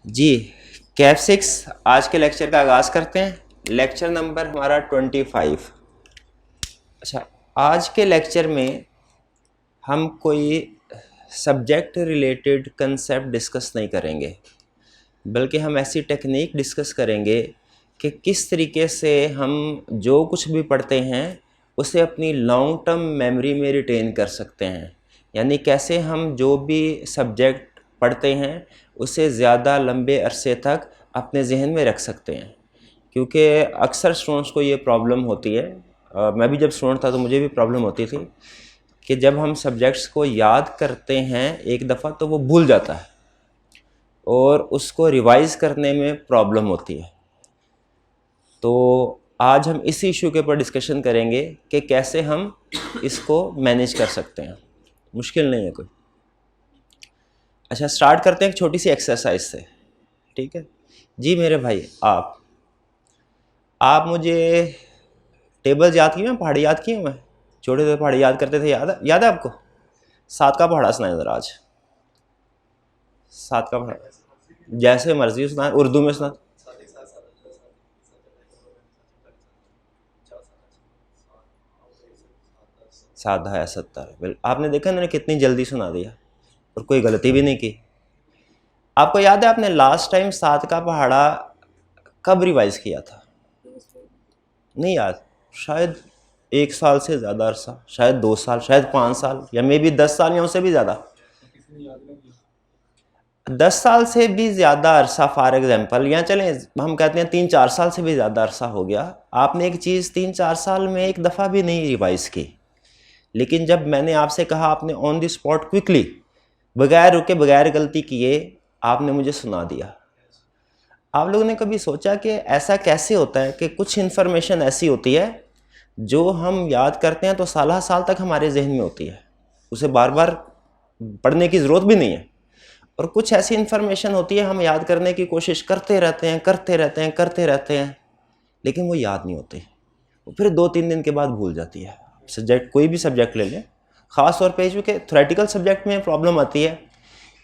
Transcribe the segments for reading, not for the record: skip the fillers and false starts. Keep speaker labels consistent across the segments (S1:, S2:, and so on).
S1: जी, Kaif six आज के lecture का आगाज़ करते हैं। लेक्चर नंबर हमारा 25। अच्छा, आज के लेक्चर में हम कोई सब्जेक्ट रिलेटेड कंसेप्ट डिस्कस नहीं करेंगे, बल्कि हम ऐसी टेक्निक डिस्कस करेंगे कि किस तरीके से हम जो कुछ भी पढ़ते हैं उसे अपनी लॉन्ग टर्म मेमोरी में रिटेन कर सकते हैं। यानी कैसे हम जो भी सब्जेक्ट पढ़ते हैं उसे ज़्यादा लंबे अरसे तक अपने जहन में रख सकते हैं। क्योंकि अक्सर स्टूडेंट्स को ये प्रॉब्लम होती है, मैं भी जब स्टूडेंट था तो मुझे भी प्रॉब्लम होती थी कि जब हम सब्जेक्ट्स को याद करते हैं एक दफ़ा तो वो भूल जाता है और उसको रिवाइज़ करने में प्रॉब्लम होती है। तो आज हम इसी इशू के ऊपर डिस्कशन करेंगे कि कैसे हम इसको मैनेज कर सकते हैं। मुश्किल नहीं है कोई। अच्छा, स्टार्ट करते हैं एक छोटी सी एक्सरसाइज से। ठीक है जी मेरे भाई, आप मुझे टेबल्स याद किए हैं, पहाड़ी याद किए हैं? मैं छोटे थे पहाड़ी याद करते थे, याद है आपको? 7 का पहाड़ा सुनाए ज़रा आज। 7 का पहाड़ा जैसे मर्जी सुना, उर्दू में सुना। साधा या 70। बिल आपने देखा मैंने कितनी जल्दी सुना दिया और कोई गलती भी नहीं की। आपको याद है आपने लास्ट टाइम 7 का पहाड़ा कब रिवाइज किया था? नहीं याद? शायद 1 साल से ज़्यादा अरसा, शायद 2 साल, शायद 5 साल, या मे बी 10 साल या उससे भी ज़्यादा। 10 साल से भी ज़्यादा अरसा फॉर एग्जांपल, या चलें हम कहते हैं 3-4 साल से भी ज़्यादा अरसा हो गया। आपने एक चीज़ 3-4 साल में एक दफ़ा भी नहीं रिवाइज़ की, लेकिन जब मैंने आपसे कहा आपने ऑन द स्पॉट क्विकली, बगैर रुके बगैर गलती किए आपने मुझे सुना दिया। आप लोगों ने कभी सोचा कि ऐसा कैसे होता है कि कुछ इन्फॉर्मेशन ऐसी होती है जो हम याद करते हैं तो साल साल तक हमारे जहन में होती है, उसे बार बार पढ़ने की ज़रूरत भी नहीं है, और कुछ ऐसी इन्फॉर्मेशन होती है हम याद करने की कोशिश करते रहते हैं, लेकिन वो याद नहीं होती, वो फिर 2-3 दिन के बाद भूल जाती है। सब्जेक्ट कोई भी सब्जेक्ट ले लें, ख़ास तौर पे चूँकि थ्योरेटिकल सब्जेक्ट में प्रॉब्लम आती है,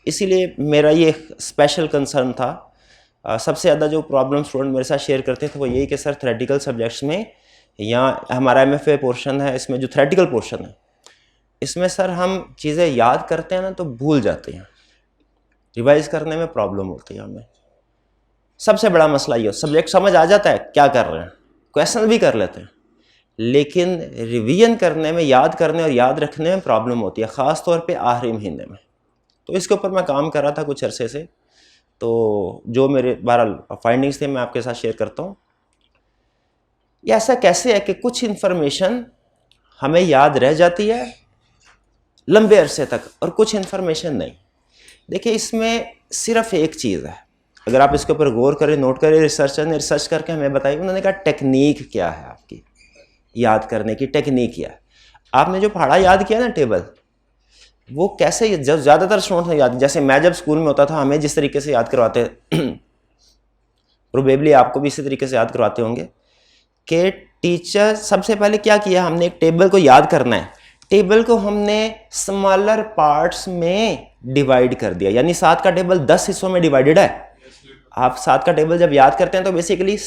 S1: इसीलिए मेरा ये स्पेशल कंसर्न था। सबसे ज़्यादा जो प्रॉब्लम स्टूडेंट मेरे साथ शेयर करते थे वो यही कि सर थ्योरेटिकल सब्जेक्ट्स में, या हमारा MFA पोर्शन है इसमें जो थ्योरेटिकल पोर्शन है, इसमें सर हम चीज़ें याद करते हैं ना तो भूल जाते हैं, रिवाइज करने में प्रॉब्लम होती है हमें। सबसे बड़ा मसला ये, सब्जेक्ट समझ आ जाता है क्या कर रहे हैं, क्वेश्चन भी कर लेते हैं, लेकिन रिवीजन करने में, याद करने और याद रखने में प्रॉब्लम होती है, ख़ास तौर पे आखिरी महीने में। तो इसके ऊपर मैं काम कर रहा था कुछ अरसे से, तो जो मेरे 12 फाइंडिंग्स थे मैं आपके साथ शेयर करता हूँ। ये ऐसा कैसे है कि कुछ इन्फॉर्मेशन हमें याद रह जाती है लंबे अरसे तक और कुछ इन्फॉर्मेशन नहीं। देखिए, इसमें सिर्फ एक चीज़ है, अगर आप इसके ऊपर गौर करें, नोट करें, रिसर्चर ने रिसर्च करके हमें बताई, उन्होंने कहा टेक्निक क्या है आपकी याद करने की, टेक्निक क्या है। आपने जो पहाड़ा याद किया ना टेबल, वो कैसे, जब ज़्यादातर स्टूडेंट्स ने याद, जैसे मैं जब स्कूल में होता था हमें जिस तरीके से याद करवाते प्रोबेबली आपको भी इसी तरीके से याद करवाते होंगे कि टीचर सबसे पहले क्या किया, हमने एक टेबल को याद करना है, टेबल को हमने स्मॉलर पार्ट्स में डिवाइड कर दिया। यानी 7 का टेबल 10 हिस्सों में डिवाइडेड है। आप 7 का टेबल जब याद करते हैं तो बेसिकली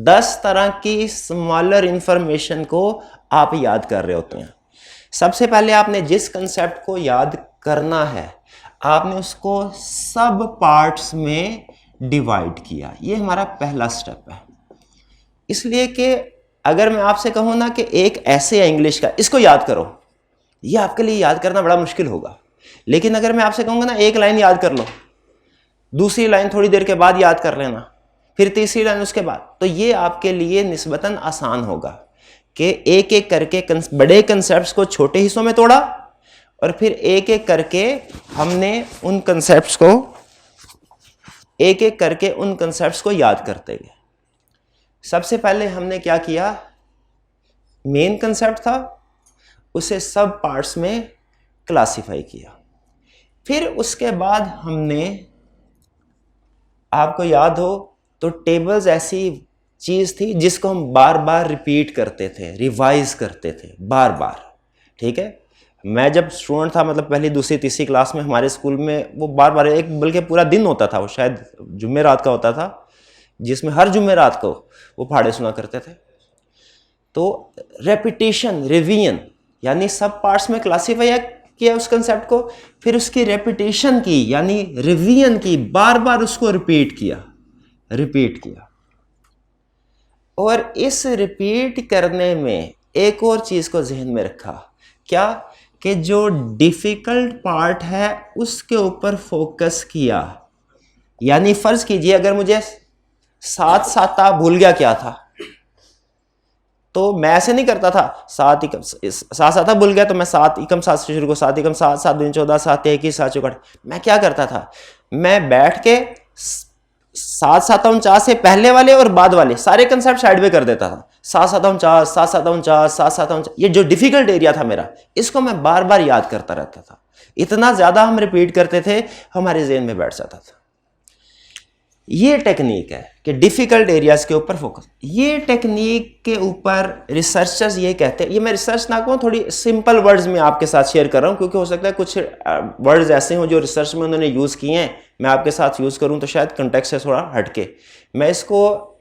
S1: 10 तरह की स्मॉलर इंफॉर्मेशन को आप याद कर रहे होते हैं। सबसे पहले आपने जिस कंसेप्ट को याद करना है आपने उसको सब पार्ट्स में डिवाइड किया, ये हमारा पहला स्टेप है। इसलिए कि अगर मैं आपसे कहूँ ना कि एक ऐसे है इंग्लिश का, इसको याद करो, ये आपके लिए याद करना बड़ा मुश्किल होगा। लेकिन अगर मैं आपसे कहूँगा ना एक लाइन याद कर लो, दूसरी लाइन थोड़ी देर के बाद याद कर लेना, फिर तीसरी लाइन उसके बाद, तो ये आपके लिए निस्बतन आसान होगा कि एक एक करके बड़े कंसेप्ट्स को छोटे हिस्सों में तोड़ा और फिर एक एक करके हमने उन कंसेप्ट्स को याद करते गए। सबसे पहले हमने क्या किया, मेन कंसेप्ट था उसे सब पार्ट्स में क्लासिफाई किया। फिर उसके बाद हमने, आपको याद हो तो टेबल्स ऐसी चीज़ थी जिसको हम बार बार रिपीट करते थे, रिवाइज करते थे बार बार। ठीक है, मैं जब स्टूडेंट था, मतलब पहली दूसरी तीसरी क्लास में, हमारे स्कूल में वो बार बार एक बल्कि पूरा दिन होता था, वो शायद जुमेरात का होता था, जिसमें हर जुमेरात को वो पहाड़े सुना करते थे। तो रेपिटेशन, रिवीजन, यानी सब पार्ट्स में क्लासीफाई किया उस कंसेप्ट को, फिर उसकी रेपिटेशन की यानी रिवीजन की, बार बार उसको रिपीट किया। और इस रिपीट करने में एक और चीज को जहन में रखा, क्या कि जो डिफिकल्ट पार्ट है उसके ऊपर फोकस किया। यानी फर्ज कीजिए अगर मुझे सात साता भूल गया क्या था, तो मैं ऐसे नहीं करता था, सात साता भूल गया तो मैं 7 एकम 7 से शुरू को, 7 एकम 7, 7 दूनी 14, 7 21, 7 चौकट। मैं क्या करता था, मैं बैठ के 7 7 49 से पहले वाले और बाद वाले सारे कंसेप्ट साइड में कर देता था। 7 7 49, 7 7 49, 7 7 49, ये जो डिफिकल्ट एरिया था मेरा, इसको मैं बार बार याद करता रहता था। इतना ज्यादा हम रिपीट करते थे, हमारे ज़हन में बैठ जाता था। ये टेक्निक है कि डिफिकल्ट एरियाज के ऊपर फोकस। ये टेक्निक के ऊपर रिसर्चर्स ये कहते हैं, ये मैं रिसर्च ना कहूँ, थोड़ी सिंपल वर्ड्स में आपके साथ शेयर कर रहा हूँ, क्योंकि हो सकता है कुछ वर्ड्स ऐसे हों जो रिसर्च में उन्होंने यूज़ किए हैं, मैं आपके साथ यूज़ करूँ तो शायद कंटेक्स्ट से थोड़ा हटके। मैं इसको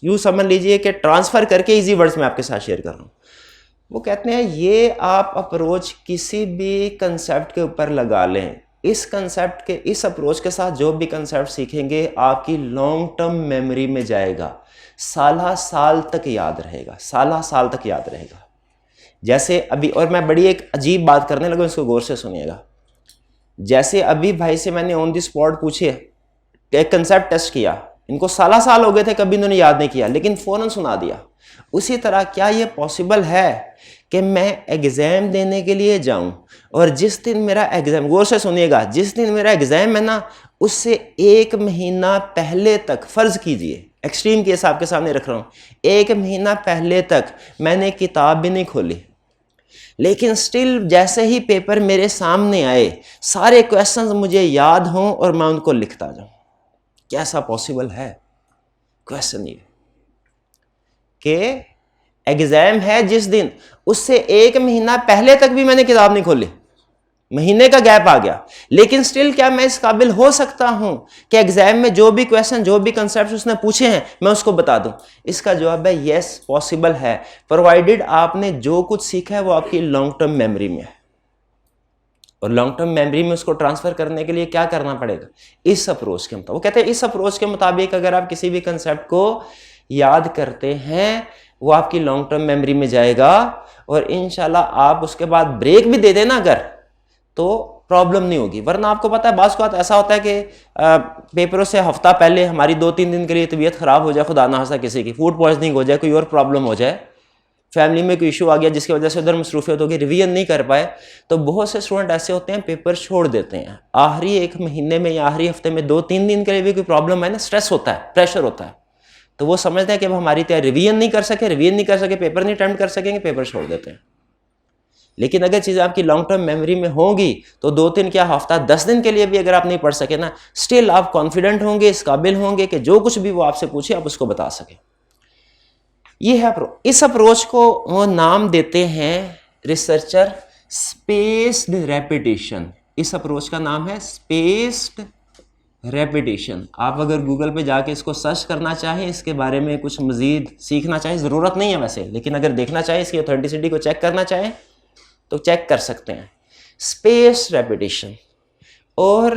S1: यूँ समझ लीजिए कि ट्रांसफ़र करके ईजी वर्ड्स में आपके साथ शेयर कर रहा हूँ। वो कहते हैं ये आप अप्रोच किसी भी कंसेप्ट के ऊपर लगा लें, इस कंसेप्ट के, इस अप्रोच के साथ जो भी कंसेप्ट सीखेंगे आपकी लॉन्ग टर्म मेमोरी में जाएगा, साल तक याद रहेगा, साल तक याद रहेगा। जैसे अभी, और मैं बड़ी एक अजीब बात करने लगा, इसको गौर से सुनिएगा। जैसे अभी भाई से मैंने ऑन द स्पॉट पूछे, एक कंसेप्ट टेस्ट किया, इनको साल हो गए थे, कभी इन्होंने याद नहीं किया, लेकिन फौरन सुना दिया। उसी तरह क्या ये पॉसिबल है कि मैं एग्ज़ाम देने के लिए जाऊं और जिस दिन मेरा एग्ज़ाम, गौर से सुनिएगा, जिस दिन मेरा एग्ज़ाम है ना, उससे 1 महीना पहले तक, फ़र्ज़ कीजिए एक्सट्रीम केस आपके सामने रख रहा हूँ, 1 महीना पहले तक मैंने किताब भी नहीं खोली, लेकिन स्टिल जैसे ही पेपर मेरे सामने आए सारे क्वेश्चंस मुझे याद हों और मैं उनको लिखता जाऊं। कैसा पॉसिबल है? क्वेश्चन ये कि एग्जाम है जिस दिन, उससे 1 महीना पहले तक भी मैंने किताब नहीं खोली, महीने का गैप आ गया, लेकिन स्टिल क्या मैं इस काबिल हो सकता हूं कि एग्जाम में जो भी क्वेश्चन, जो भी कंसेप्ट उसने पूछे हैं मैं उसको बता दूं? इसका जवाब है यस, पॉसिबल है, प्रोवाइडेड आपने जो कुछ सीखा है वो आपकी लॉन्ग टर्म मेमोरी में है। और लॉन्ग टर्म मेमोरी में उसको ट्रांसफर करने के लिए क्या करना पड़ेगा? इस अप्रोच के मुताबिक। वो कहते हैं इस अप्रोच के मुताबिक अगर आप किसी भी कंसेप्ट को याद करते हैं वो आपकी लॉन्ग टर्म मेमोरी में जाएगा, और इंशाल्लाह आप उसके बाद ब्रेक भी दे देना अगर, तो प्रॉब्लम नहीं होगी। वरना आपको पता है बाज़ औक़ात ऐसा होता है कि पेपरों से हफ्ता पहले हमारी 2-3 दिन के लिए तबीयत ख़राब हो जाए, खुदा ना खास्ता किसी की फूड पॉइजनिंग हो जाए, कोई और प्रॉब्लम हो जाए, फैमिली में कोई इशू आ गया जिसकी वजह से उधर मसरूफियत होगी, रिवीजन नहीं कर पाए, तो बहुत से स्टूडेंट ऐसे होते हैं पेपर छोड़ देते हैं। आखिरी 1 महीने में या आखिरी हफ्ते में 2-3 दिन के लिए भी कोई प्रॉब्लम है ना, स्ट्रेस होता है, प्रेशर होता है, तो वो समझते हैं कि अब हमारी तैयारी, रिवीजन नहीं कर सके, पेपर नहीं अटेम्प्ट कर सकेंगे, पेपर छोड़ देते हैं। लेकिन अगर चीज़ें आपकी लॉन्ग टर्म मेमोरी में होंगी तो 2-3 क्या हफ्ता 10 दिन के लिए भी अगर आप नहीं पढ़ सके ना, स्टिल आप कॉन्फिडेंट होंगे, इस काबिल होंगे कि जो कुछ भी वो आपसे पूछे आप उसको बता सकें। ये है अप्रोच। इस अप्रोच को वो नाम देते हैं रिसर्चर स्पेस्ड रेपिटेशन। इस अप्रोच का नाम है स्पेस्ड रेपिटेशन। आप अगर गूगल पे जाके इसको सर्च करना चाहें, इसके बारे में कुछ मज़ीद सीखना चाहें, ज़रूरत नहीं है वैसे, लेकिन अगर देखना चाहें, इसकी ऑथेंटिसिटी को चेक करना चाहें तो चेक कर सकते हैं, स्पेस्ड रेपिटेशन। और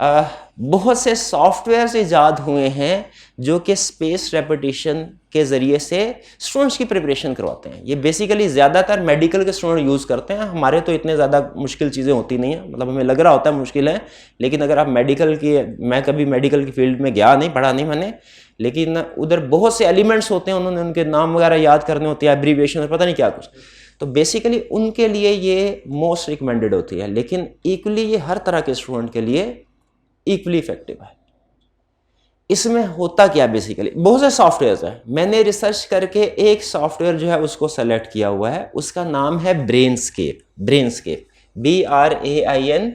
S1: बहुत से सॉफ्टवेयर्स ईजाद हुए हैं जो कि स्पेस रेपिटेशन के ज़रिए से स्टूडेंट्स की प्रिपरेशन करवाते हैं। ये बेसिकली ज़्यादातर मेडिकल के स्टूडेंट यूज़ करते हैं। हमारे तो इतने ज़्यादा मुश्किल चीज़ें होती नहीं हैं, मतलब हमें लग रहा होता है मुश्किल है, लेकिन अगर आप मेडिकल की, मैं कभी मेडिकल की फील्ड में गया नहीं, पढ़ा नहीं मैंने, लेकिन उधर बहुत से एलिमेंट्स होते हैं, उन्होंने उनके नाम वगैरह याद करने होते हैं, एब्रीविएशन और पता नहीं क्या कुछ, तो बेसिकली उनके लिए ये मोस्ट रिकमेंडेड होती है। लेकिन इक्वली ये हर तरह के स्टूडेंट के लिए इक्वली इफेक्टिव है। इसमें होता क्या, बेसिकली बहुत से सॉफ्टवेयर्स हैं, मैंने रिसर्च करके एक सॉफ्टवेयर जो है उसको सेलेक्ट किया हुआ है, उसका नाम है ब्रेनस्केप। ब्रेनस्केप, BRAINSCAP,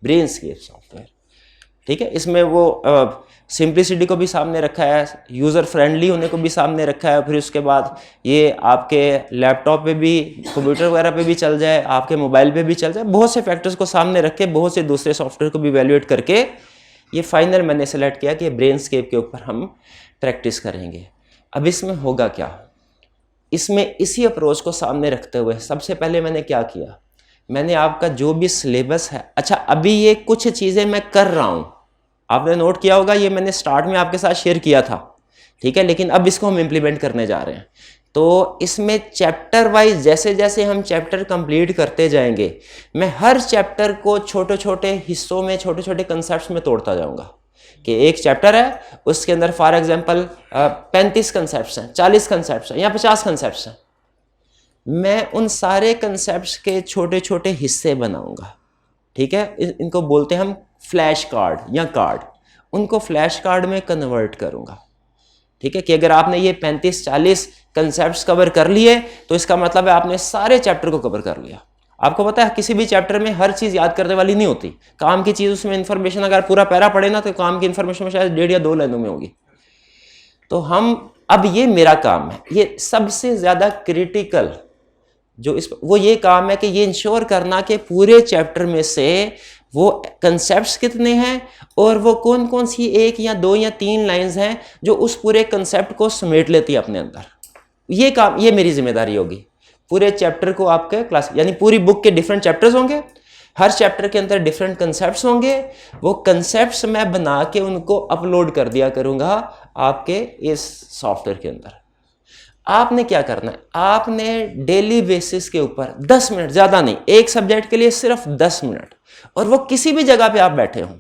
S1: ब्रेनस्केप सॉफ्टवेयर, ठीक है। इसमें वो सिंप्लिसिटी को भी सामने रखा है, यूज़र फ्रेंडली होने को भी सामने रखा है, फिर उसके बाद ये आपके लैपटॉप पे भी, कंप्यूटर वगैरह पे भी चल जाए, आपके मोबाइल पे भी चल जाए, बहुत से फैक्टर्स को सामने रख के, बहुत से दूसरे सॉफ्टवेयर को भी इवैल्यूएट करके ये फाइनल मैंने सेलेक्ट किया कि ब्रेनस्केप के ऊपर हम प्रैक्टिस करेंगे। अब इसमें होगा क्या, इसमें इसी अप्रोच को सामने रखते हुए सबसे पहले मैंने क्या किया, मैंने आपका जो भी सिलेबस है, अच्छा अभी ये कुछ चीज़ें मैं कर रहा हूँ, आपने नोट किया होगा, ये मैंने स्टार्ट में आपके साथ शेयर किया था, ठीक है, लेकिन अब इसको हम इम्प्लीमेंट करने जा रहे हैं। तो इसमें चैप्टर वाइज जैसे जैसे हम चैप्टर कंप्लीट करते जाएंगे, मैं हर चैप्टर को छोटे छोटे हिस्सों में, छोटे छोटे कंसेप्ट्स में तोड़ता जाऊंगा कि एक चैप्टर है, उसके अंदर फॉर एग्जांपल 35 कंसेप्ट्स हैं, 40 कंसेप्ट्स हैं या 50 कंसेप्ट्स हैं, मैं उन सारे कंसेप्ट्स के छोटे छोटे हिस्से बनाऊंगा, ठीक है, इनको बोलते हैं हम फ्लैश कार्ड या कार्ड, उनको फ्लैश कार्ड में कन्वर्ट करूंगा, ठीक है, कि अगर आपने ये 35-40 कंसेप्ट्स कवर कर लिए तो इसका मतलब है आपने सारे चैप्टर को कवर कर लिया। आपको पता है किसी भी चैप्टर में हर चीज़ याद करने वाली नहीं होती, काम की चीज़ उसमें इंफॉर्मेशन अगर पूरा पैरा पढ़े ना तो काम की इंफॉर्मेशन में शायद 1.5 या 2 लाइनों में होगी। तो हम, अब ये मेरा काम है, ये सबसे ज़्यादा क्रिटिकल जो वो ये काम है कि ये इंश्योर करना कि पूरे चैप्टर में से वो कंसेप्ट्स कितने हैं और वो कौन कौन सी 1 या 2 या 3 लाइंस हैं जो उस पूरे कंसेप्ट को समेट लेती है अपने अंदर। ये काम, ये मेरी जिम्मेदारी होगी। पूरे चैप्टर को आपके क्लास, यानी पूरी बुक के डिफरेंट चैप्टर्स होंगे, हर चैप्टर के अंदर डिफरेंट कंसेप्ट्स होंगे, वो कंसेप्ट्स मैं बना के उनको अपलोड कर दिया करूंगा आपके इस सॉफ्टवेयर के अंदर। आपने क्या करना है, आपने डेली बेसिस के ऊपर 10 मिनट, ज़्यादा नहीं, एक सब्जेक्ट के लिए सिर्फ 10 मिनट, और वो किसी भी जगह पे आप बैठे हों,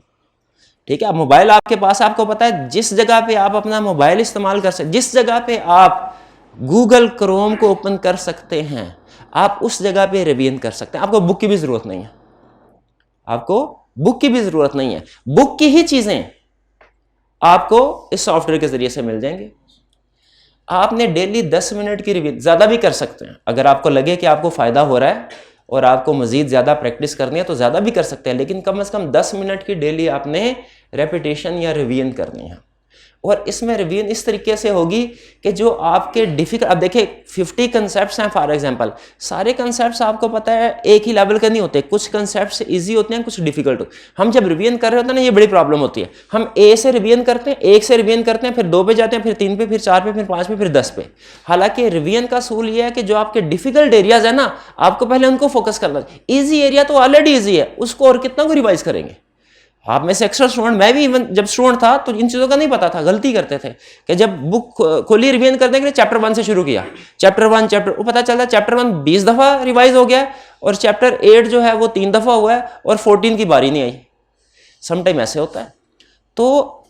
S1: ठीक है, मोबाइल आपके पास, आपको पता है जिस जगह पे आप अपना मोबाइल इस्तेमाल कर सकते, जिस जगह पे आप गूगल क्रोम को ओपन कर सकते हैं, आप उस जगह पे रिवीजन कर सकते हैं। आपको बुक की भी जरूरत नहीं है, आपको बुक की भी जरूरत नहीं है, बुक की ही चीजें आपको इस सॉफ्टवेयर के जरिए से मिल जाएंगे। आपने डेली 10 मिनट की रिवीजन, ज़्यादा भी कर सकते हैं, अगर आपको लगे कि आपको फ़ायदा हो रहा है और आपको मज़ीद ज़्यादा प्रैक्टिस करनी है तो ज़्यादा भी कर सकते हैं, लेकिन कम से कम 10 मिनट की डेली आपने रेपिटेशन या रिवीजन करनी है। और इसमें रिवीजन इस तरीके से होगी कि जो आपके डिफिकल्ट, अब देखिए 50 कंसेप्ट्स हैं फॉर एग्जांपल, सारे कंसेप्ट्स आपको पता है एक ही लेवल के नहीं होते, कुछ कंसेप्ट्स इजी होते हैं, कुछ डिफिकल्ट होते हैं। हम जब रिवीजन कर रहे होते हैं ना, ये बड़ी प्रॉब्लम होती है, हम ए से रिवीजन करते हैं, 1 से रिवीजन करते हैं, फिर 2 पे जाते हैं, फिर 3 पे, फिर 4 पे, फिर 5 पे, फिर 10 पे। हालांकि रिवीजन का असूल ये है कि जो आपके डिफिकल्ट एरियाज है ना, आपको पहले उनको फोकस करना। ईजी एरिया तो ऑलरेडी ईजी है, उसको और कितना को रिवाइज करेंगे। आप में से एक्स्ट्रा स्टूडेंट, मैं भी इवन जब स्टूडेंट था तो इन चीज़ों का नहीं पता था, गलती करते थे कि जब बुक खोली रिवीजन करने के लिए चैप्टर 1 से शुरू किया, चैप्टर 1 वो पता चलता चैप्टर 1 20 दफ़ा रिवाइज हो गया और चैप्टर 8 जो है वो 3 दफ़ा हुआ है और 14 की बारी नहीं आई। समटाइम ऐसे होता है। तो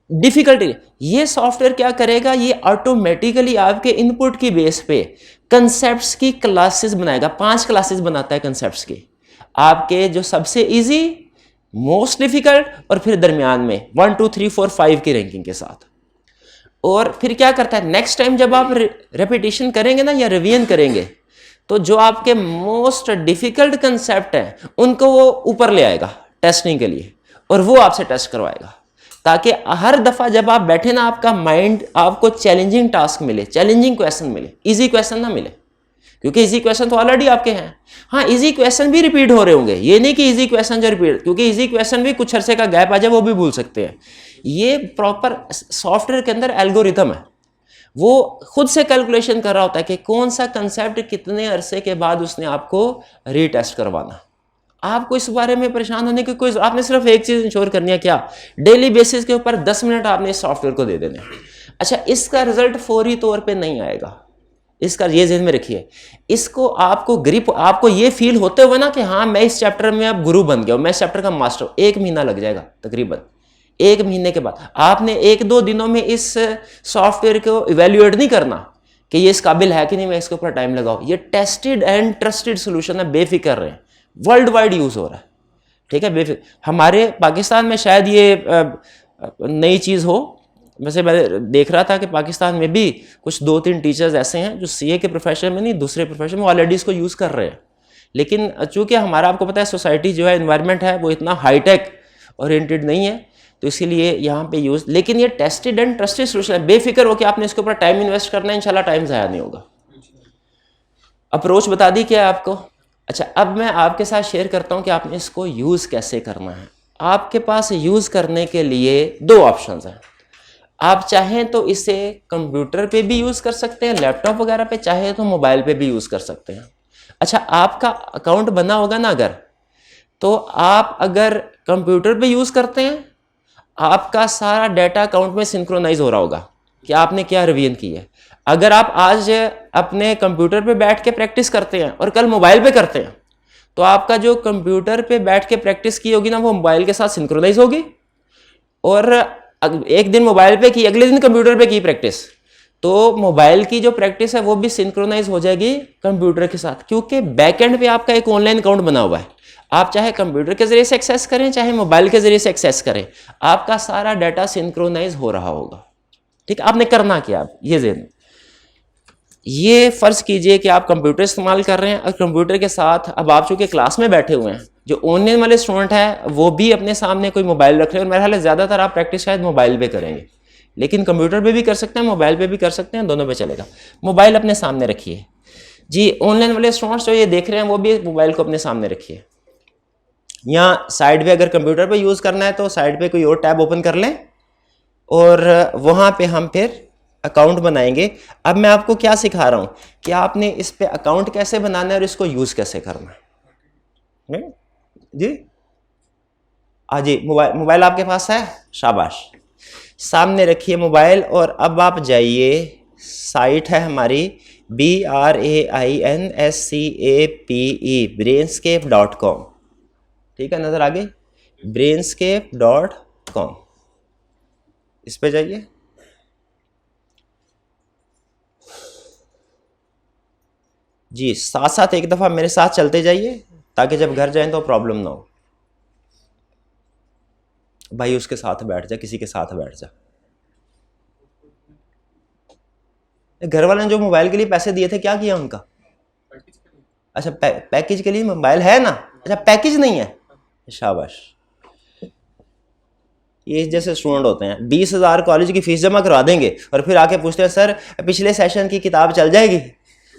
S1: डिफिकल्टी, ये सॉफ्टवेयर क्या करेगा, ये ऑटोमेटिकली आपके इनपुट की बेस पे कंसेप्ट्स की क्लासेस बनाएगा। 5 क्लासेस बनाता है कंसेप्ट्स की, आपके जो सबसे ईजी, मोस्ट डिफिकल्ट और फिर दरमियान में 1 2 3 4 5 की रैंकिंग के साथ। और फिर क्या करता है, नेक्स्ट टाइम जब आप रेपिटेशन करेंगे ना या रिवीजन करेंगे, तो जो आपके मोस्ट डिफिकल्ट कंसेप्ट हैं उनको वो ऊपर ले आएगा टेस्टिंग के लिए, और वो आपसे टेस्ट करवाएगा, ताकि हर दफा जब आप बैठे ना, आपका माइंड, आपको चैलेंजिंग टास्क मिले, चैलेंजिंग क्वेश्चन मिले, इजी क्वेश्चन ना मिले, क्योंकि इजी क्वेश्चन तो ऑलरेडी आपके हैं। हाँ, इजी क्वेश्चन भी रिपीट हो रहे होंगे, ये नहीं कि इजी क्वेश्चन जो रिपीट, क्योंकि इजी क्वेश्चन भी कुछ अरसे का गैप आ जाए वो भी भूल सकते हैं। ये प्रॉपर सॉफ्टवेयर के अंदर एल्गोरिथम है, वो खुद से कैलकुलेशन कर रहा होता है कि कौन सा कंसेप्ट कितने अरसे के बाद उसने आपको रीटेस्ट करवाना। आपको इस बारे में परेशान होने की कोई, आपने सिर्फ एक चीज इंश्योर करनी है, क्या, डेली बेसिस के ऊपर 10 मिनट आपने इस सॉफ्टवेयर को दे देने। अच्छा, इसका रिजल्ट फौरी तौर पे नहीं आएगा, इसका ये ज़हन में रखिए। इसको आपको ग्रिप, आपको ये फील होते हुए ना कि हाँ मैं इस चैप्टर में अब गुरु बन गया हूँ, मैं इस चैप्टर का मास्टर, 1 महीना लग जाएगा तकरीबन। 1 महीने के बाद आपने 1-2 दिनों में इस सॉफ्टवेयर को इवेल्युएट नहीं करना कि ये इस काबिल है कि नहीं, मैं इसके ऊपर टाइम लगाऊँ। ये टेस्टेड एंड ट्रस्टेड सोल्यूशन है, बेफिक्र रहे, वर्ल्ड वाइड यूज़ हो रहा है, ठीक है, बेफिक्र। हमारे पाकिस्तान में शायद ये नई चीज़ हो, वैसे मैं देख रहा था कि पाकिस्तान में भी कुछ 2-3 टीचर्स ऐसे हैं जो सीए के प्रोफेशन में नहीं, दूसरे प्रोफेशन में ऑलरेडी इसको यूज़ कर रहे हैं। लेकिन चूंकि हमारा, आपको पता है, सोसाइटी जो है, एनवायरनमेंट है, वो इतना हाईटेक ओरिएंटेड नहीं है, तो इसीलिए यहाँ पे यूज़, लेकिन ये टेस्टेड एंड ट्रस्टेड सोल्यूशन है। बेफिक्र हो कि आपने इसके ऊपर टाइम इन्वेस्ट करना है, इंशाल्लाह टाइम ज़ाया नहीं होगा। अप्रोच बता दी क्या है आपको। अच्छा, अब मैं आपके साथ शेयर करता हूँ कि आपने इसको यूज़ कैसे करना है। आपके पास यूज़ करने के लिए दो ऑप्शंस हैं। आप चाहें तो इसे कंप्यूटर पे भी यूज़ कर सकते हैं, लैपटॉप वगैरह पे, चाहे तो मोबाइल पे भी यूज़ कर सकते हैं। अच्छा, आपका अकाउंट बना होगा ना अगर, तो आप अगर कंप्यूटर पे यूज़ करते हैं, आपका सारा डाटा अकाउंट में सिंक्रोनाइज हो रहा होगा कि आपने क्या रिवीजन की है। अगर आप आज अपने कंप्यूटर पे बैठ के प्रैक्टिस करते हैं और कल मोबाइल पे करते हैं, तो आपका जो कंप्यूटर पे बैठ के प्रैक्टिस की होगी ना, वो मोबाइल के साथ सिंक्रोनाइज होगी। और एक दिन मोबाइल पे की, अगले दिन कंप्यूटर पे की प्रैक्टिस, तो मोबाइल की जो प्रैक्टिस है वो भी सिंक्रोनाइज हो जाएगी कंप्यूटर के साथ, क्योंकि बैकएंड पे आपका एक ऑनलाइन अकाउंट बना हुआ है। आप चाहे कंप्यूटर के जरिए से एक्सेस करें, चाहे मोबाइल के जरिए से एक्सेस करें, आपका सारा डाटा सिंक्रोनाइज हो रहा होगा। ठीक, आपने करना क्या, आप ये ज़हन, ये फ़र्ज़ कीजिए कि आप कंप्यूटर इस्तेमाल कर रहे हैं और कंप्यूटर के साथ अब आप चूँकि क्लास में बैठे हुए हैं, जो ऑनलाइन वाले स्टूडेंट हैं वो भी अपने सामने कोई मोबाइल रख रहे हैं, और मेरा ख्याल है ज़्यादातर आप प्रैक्टिस शायद मोबाइल पे करेंगे, लेकिन कंप्यूटर पे भी कर सकते हैं, मोबाइल पे भी कर सकते हैं, दोनों पे चलेगा। मोबाइल अपने सामने रखिए जी। ऑनलाइन वाले स्टूडेंट्स जो ये देख रहे हैं वो भी मोबाइल को अपने सामने रखिए। यहाँ साइड पे अगर कंप्यूटर पे यूज़ करना है तो साइड पे कोई और टैब ओपन कर लें और वहाँ पे हम फिर अकाउंट बनाएंगे। अब मैं आपको क्या सिखा रहा हूँ कि आपने इस पे अकाउंट कैसे बनाना है और इसको यूज़ कैसे करना है जी। जी, मोबाइल आपके पास है, शाबाश, सामने रखिए मोबाइल, और अब आप जाइए, साइट है हमारी BRAINSCAPE, brainscape.com। ठीक है, नज़र आ गई, brainscape.com, इस पे जाइए। जी, साथ साथ एक दफ़ा मेरे साथ चलते जाइए ताकि जब घर जाएं तो प्रॉब्लम ना हो। भाई उसके साथ बैठ जा, किसी के साथ बैठ जा। घर वाले ने जो मोबाइल के लिए पैसे दिए थे क्या किया उनका? अच्छा, पैकेज के लिए मोबाइल है ना? अच्छा, पैकेज नहीं है, शाबाश। ये जैसे स्टूडेंट होते हैं 20,000 कॉलेज की फीस जमा करवा देंगे और फिर आके पूछते हैं सर पिछले सेशन की किताब चल जाएगी।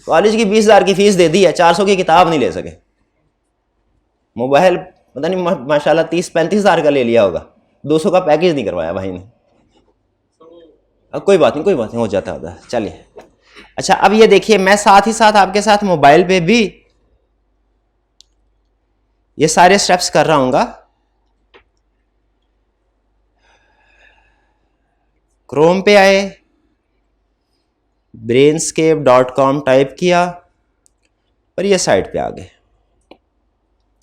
S1: कॉलेज की 20,000 की फीस दे दी है, 400 की किताब नहीं ले सके। मोबाइल पता नहीं माशाल्लाह 30-35,000 का ले लिया होगा, 200 का पैकेज नहीं करवाया भाई ने। अब कोई बात नहीं, हो जाता है, चलिए। अच्छा, अब ये देखिए, मैं साथ ही साथ आपके साथ मोबाइल पे भी ये सारे स्टेप्स कर रहा हूँगा। क्रोम पे आए, brainscape.com टाइप किया और ये साइट पे आ गए।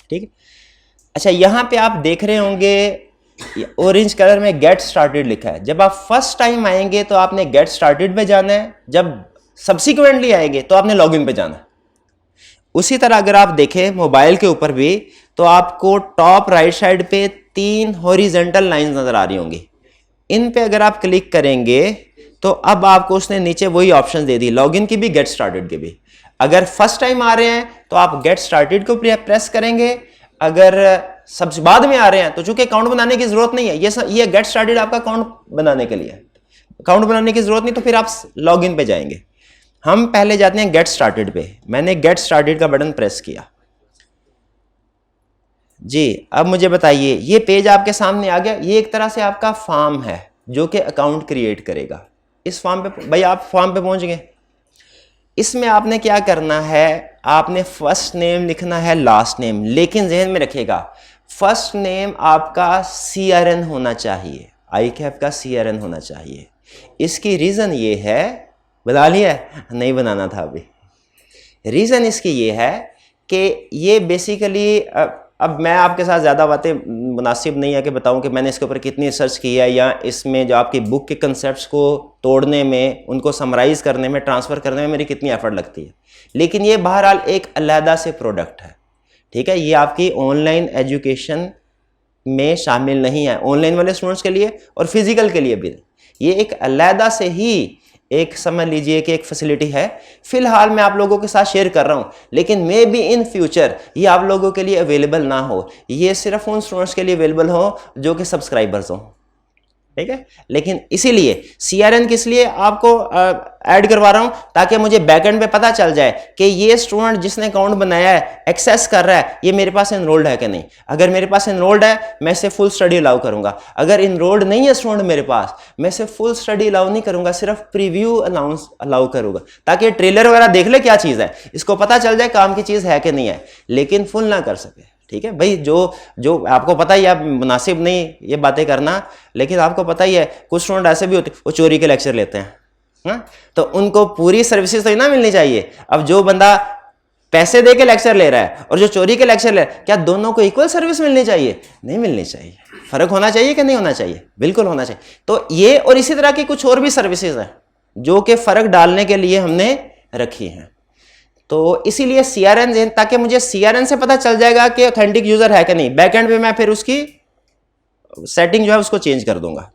S1: ठीक है। अच्छा, यहाँ पे आप देख रहे होंगे ऑरेंज कलर में गेट स्टार्टेड लिखा है। जब आप फर्स्ट टाइम आएंगे तो आपने गेट स्टार्टेड पे जाना है, जब सब्सिक्वेंटली आएंगे तो आपने लॉगिन पे जाना है। उसी तरह अगर आप देखें मोबाइल के ऊपर भी, तो आपको टॉप राइट साइड पे 3 हॉरिजॉन्टल लाइंस नजर आ रही होंगी। इन पे अगर आप क्लिक करेंगे तो अब आपको उसने नीचे वही ऑप्शन दे दी, लॉगिन की भी, गेट स्टार्टेड की भी। अगर फर्स्ट टाइम आ रहे हैं तो आप गेट स्टार्टेड को प्रेस करेंगे। अगर सबसे बाद में आ रहे हैं तो चूंकि अकाउंट बनाने की जरूरत नहीं है, ये गेट स्टार्टेड आपका अकाउंट बनाने के लिए, अकाउंट बनाने की जरूरत नहीं, तो फिर आप लॉगिन पे जाएंगे। हम पहले जाते हैं गेट स्टार्टेड पे। मैंने गेट स्टार्टेड का बटन प्रेस किया जी। अब मुझे बताइए, ये पेज आपके सामने आ गया। ये एक तरह से आपका फॉर्म है जो कि अकाउंट क्रिएट करेगा। इस फॉर्म पे भाई आप फॉर्म पे पहुंच गए। इसमें आपने क्या करना है, आपने फर्स्ट नेम लिखना है, लास्ट नेम, लेकिन जहन में रखिएगा फर्स्ट नेम आपका CRN होना चाहिए, ICAP का CRN होना चाहिए। इसकी रीज़न ये है, बता लिया नहीं, बनाना था अभी। रीज़न इसकी ये है कि ये बेसिकली, अब मैं आपके साथ ज़्यादा बातें मुनासिब नहीं है कि बताऊं कि मैंने इसके ऊपर कितनी रिसर्च की है, या इसमें जो आपकी बुक के कंसेप्ट्स को तोड़ने में, उनको समराइज़ करने में, ट्रांसफ़र करने में मेरी कितनी एफर्ट लगती है। लेकिन ये बहरहाल एक अलहदा से प्रोडक्ट है। ठीक है, ये आपकी ऑनलाइन एजुकेशन में शामिल नहीं है, ऑनलाइन वाले स्टूडेंट्स के लिए और फिज़िकल के लिए भी। ये एक अलहदा से ही एक, समझ लीजिए कि एक फैसिलिटी है। फिलहाल मैं आप लोगों के साथ शेयर कर रहा हूं, लेकिन मे बी इन फ्यूचर ये आप लोगों के लिए अवेलेबल ना हो। ये सिर्फ उन स्टूडेंट्स के लिए अवेलेबल हो जो कि सब्सक्राइबर्स हों। ठीक है। लेकिन इसीलिए CRN किस लिए आपको ऐड करवा रहा हूं, ताकि मुझे बैकएंड पे पता चल जाए कि ये स्टूडेंट जिसने अकाउंट बनाया है, एक्सेस कर रहा है, ये मेरे पास एनरोल्ड है कि नहीं। अगर मेरे पास एनरोल्ड है, मैं इसे फुल स्टडी अलाउ करूंगा। अगर एनरोल्ड नहीं है स्टूडेंट मेरे पास, मैं इसे फुल स्टडी अलाउ नहीं करूंगा, सिर्फ प्रीव्यू अलाउ करूंगा, ताकि ट्रेलर वगैरह देख ले क्या चीज है, इसको पता चल जाए काम की चीज है कि नहीं है, लेकिन फुल ना कर सके। ठीक है भाई, जो आपको पता ही, आप मुनासिब नहीं ये बातें करना, लेकिन आपको पता ही है कुछ स्टूडेंट ऐसे भी होते वो चोरी के लेक्चर लेते हैं, हाँ? तो उनको पूरी सर्विसेज तो ना मिलनी चाहिए। अब जो बंदा पैसे दे के लेक्चर ले रहा है और जो चोरी के लेक्चर ले रहा है, क्या दोनों को इक्वल सर्विस मिलनी चाहिए? नहीं मिलनी चाहिए। फर्क होना चाहिए कि नहीं होना चाहिए? बिल्कुल होना चाहिए। तो ये और इसी तरह की कुछ और भी सर्विसेज हैं जो कि फर्क डालने के लिए हमने रखी हैं। तो इसीलिए CRN, ताकि मुझे CRN से पता चल जाएगा कि ऑथेंटिक यूजर है कि नहीं, बैकएंड पे मैं फिर उसकी सेटिंग जो है उसको चेंज कर दूंगा।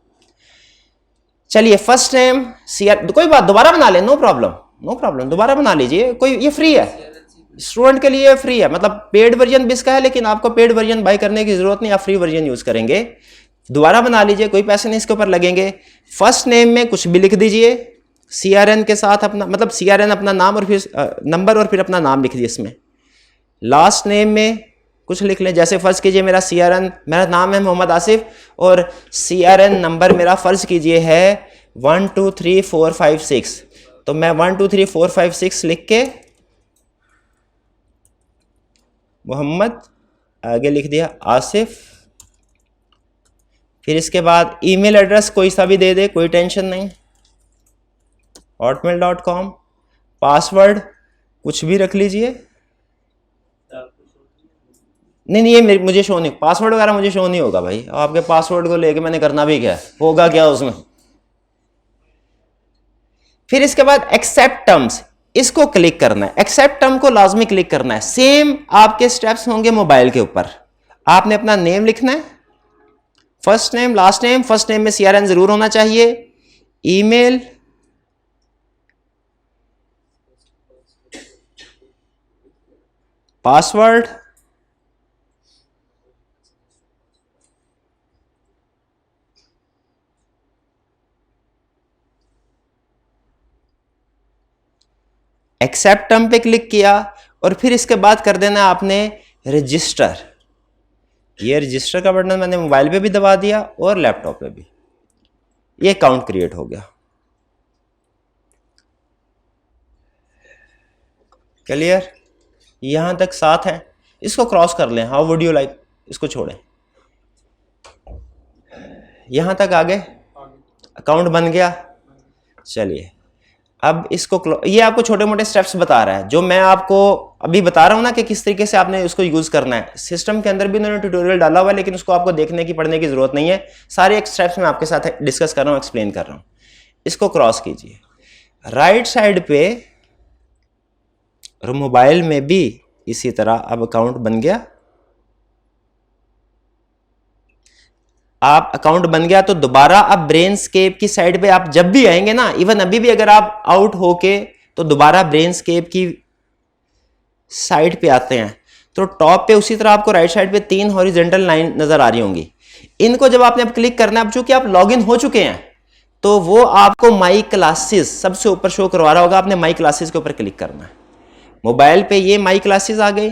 S1: चलिए, फर्स्ट नेम कोई बात दोबारा बना ले, नो प्रॉब्लम, दोबारा बना लीजिए, कोई, ये फ्री है स्टूडेंट के लिए, फ्री है। मतलब पेड वर्जन भी इसका है, लेकिन आपको पेड वर्जन बाय करने की जरूरत नहीं, आप फ्री वर्जन यूज करेंगे। दोबारा बना लीजिए, कोई पैसे नहीं इसके ऊपर लगेंगे। फर्स्ट नेम में कुछ भी लिख दीजिए, CRN के साथ अपना, मतलब CRN अपना नाम और फिर नंबर और फिर अपना नाम लिख दिए इसमें। लास्ट नेम में कुछ लिख लें, जैसे फर्ज कीजिए मेरा CRN, मेरा नाम है मोहम्मद आसिफ और CRN नंबर मेरा फर्ज कीजिए है 1 2 3 4 5 6, तो मैं 1 2 3 4 5 6 लिख के मोहम्मद आगे लिख दिया आसिफ। फिर इसके बाद ईमेल एड्रेस कोई सा भी दे दे, कोई टेंशन नहीं, hotmail.com। पासवर्ड कुछ भी रख लीजिए, नहीं ये मुझे शो नहीं, पासवर्ड वगैरह मुझे शो नहीं होगा भाई। आपके पासवर्ड को लेके मैंने करना भी क्या होगा, क्या उसमें। फिर इसके बाद एक्सेप्ट टर्म्स, इसको क्लिक करना है, एक्सेप्ट टर्म को लाजमी क्लिक करना है। सेम आपके स्टेप्स होंगे मोबाइल के ऊपर। आपने अपना नेम लिखना है, first name last name, first name में CRN जरूर होना चाहिए, ईमेल, पासवर्ड, एक्सेप्ट टर्म पे क्लिक किया और फिर इसके बाद कर देना आपने रजिस्टर। ये रजिस्टर का बटन मैंने मोबाइल पे भी दबा दिया और लैपटॉप पे भी, ये अकाउंट क्रिएट हो गया। क्लियर? यहां तक साथ है, इसको क्रॉस कर लें, हाउ वुड यू लाइक, इसको छोड़ें। यहां तक आ गए, अकाउंट बन गया। चलिए अब इसको, ये आपको छोटे मोटे स्टेप्स बता रहा है जो मैं आपको अभी बता रहा हूं ना कि किस तरीके से आपने उसको यूज करना है। सिस्टम के अंदर भी उन्होंने ट्यूटोरियल डाला हुआ है, लेकिन उसको आपको देखने की पढ़ने की जरूरत नहीं है। सारे स्टेप्स मैं आपके साथ डिस्कस कर रहा हूं, एक्सप्लेन कर रहा हूं। इसको क्रॉस कीजिए, राइट साइड पे, और मोबाइल में भी इसी तरह अब अकाउंट बन गया। आप अकाउंट बन गया तो दोबारा आप ब्रेनस्केप की साइड पे आप जब भी आएंगे ना, इवन अभी भी अगर आप आउट होके तो दोबारा ब्रेनस्केप की साइड पे आते हैं, तो टॉप पे उसी तरह आपको राइट साइड पे 3 हॉरिजॉन्टल लाइन नजर आ रही होंगी। इनको जब आपने अब क्लिक करना है, अब चूंकि आप लॉगिन हो चुके हैं तो वो आपको माई क्लासेस सबसे ऊपर शो करवा रहा होगा, आपने माई क्लासेस के ऊपर क्लिक करना है। मोबाइल पे ये माई क्लासेस आ गई,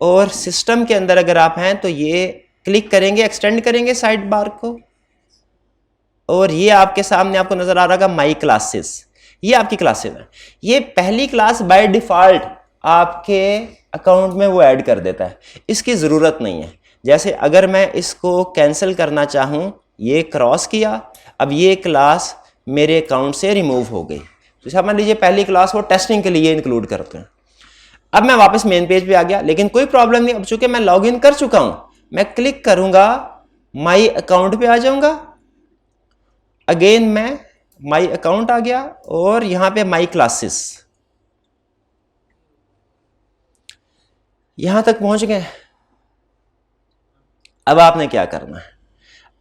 S1: और सिस्टम के अंदर अगर आप हैं तो ये क्लिक करेंगे, एक्सटेंड करेंगे साइड बार को, और ये आपके सामने आपको नजर आ रहा है माई क्लासेस। ये आपकी क्लासेस है। ये पहली क्लास बाय डिफॉल्ट आपके अकाउंट में वो ऐड कर देता है, इसकी जरूरत नहीं है। जैसे अगर मैं इसको कैंसिल करना चाहूं, ये क्रॉस किया, अब ये क्लास मेरे अकाउंट से रिमूव हो गई। तो समझ लीजिए पहली क्लास वो टेस्टिंग के लिए इंक्लूड करते हैं। अब मैं वापस मेन पेज पे आ गया, लेकिन कोई प्रॉब्लम नहीं, अब चूंकि मैं लॉग इन कर चुका हूं, मैं क्लिक करूंगा, माई अकाउंट पे आ जाऊंगा। अगेन मैं माई अकाउंट आ गया, और यहां पे माई क्लासेस, यहां तक पहुंच गए। अब आपने क्या करना है,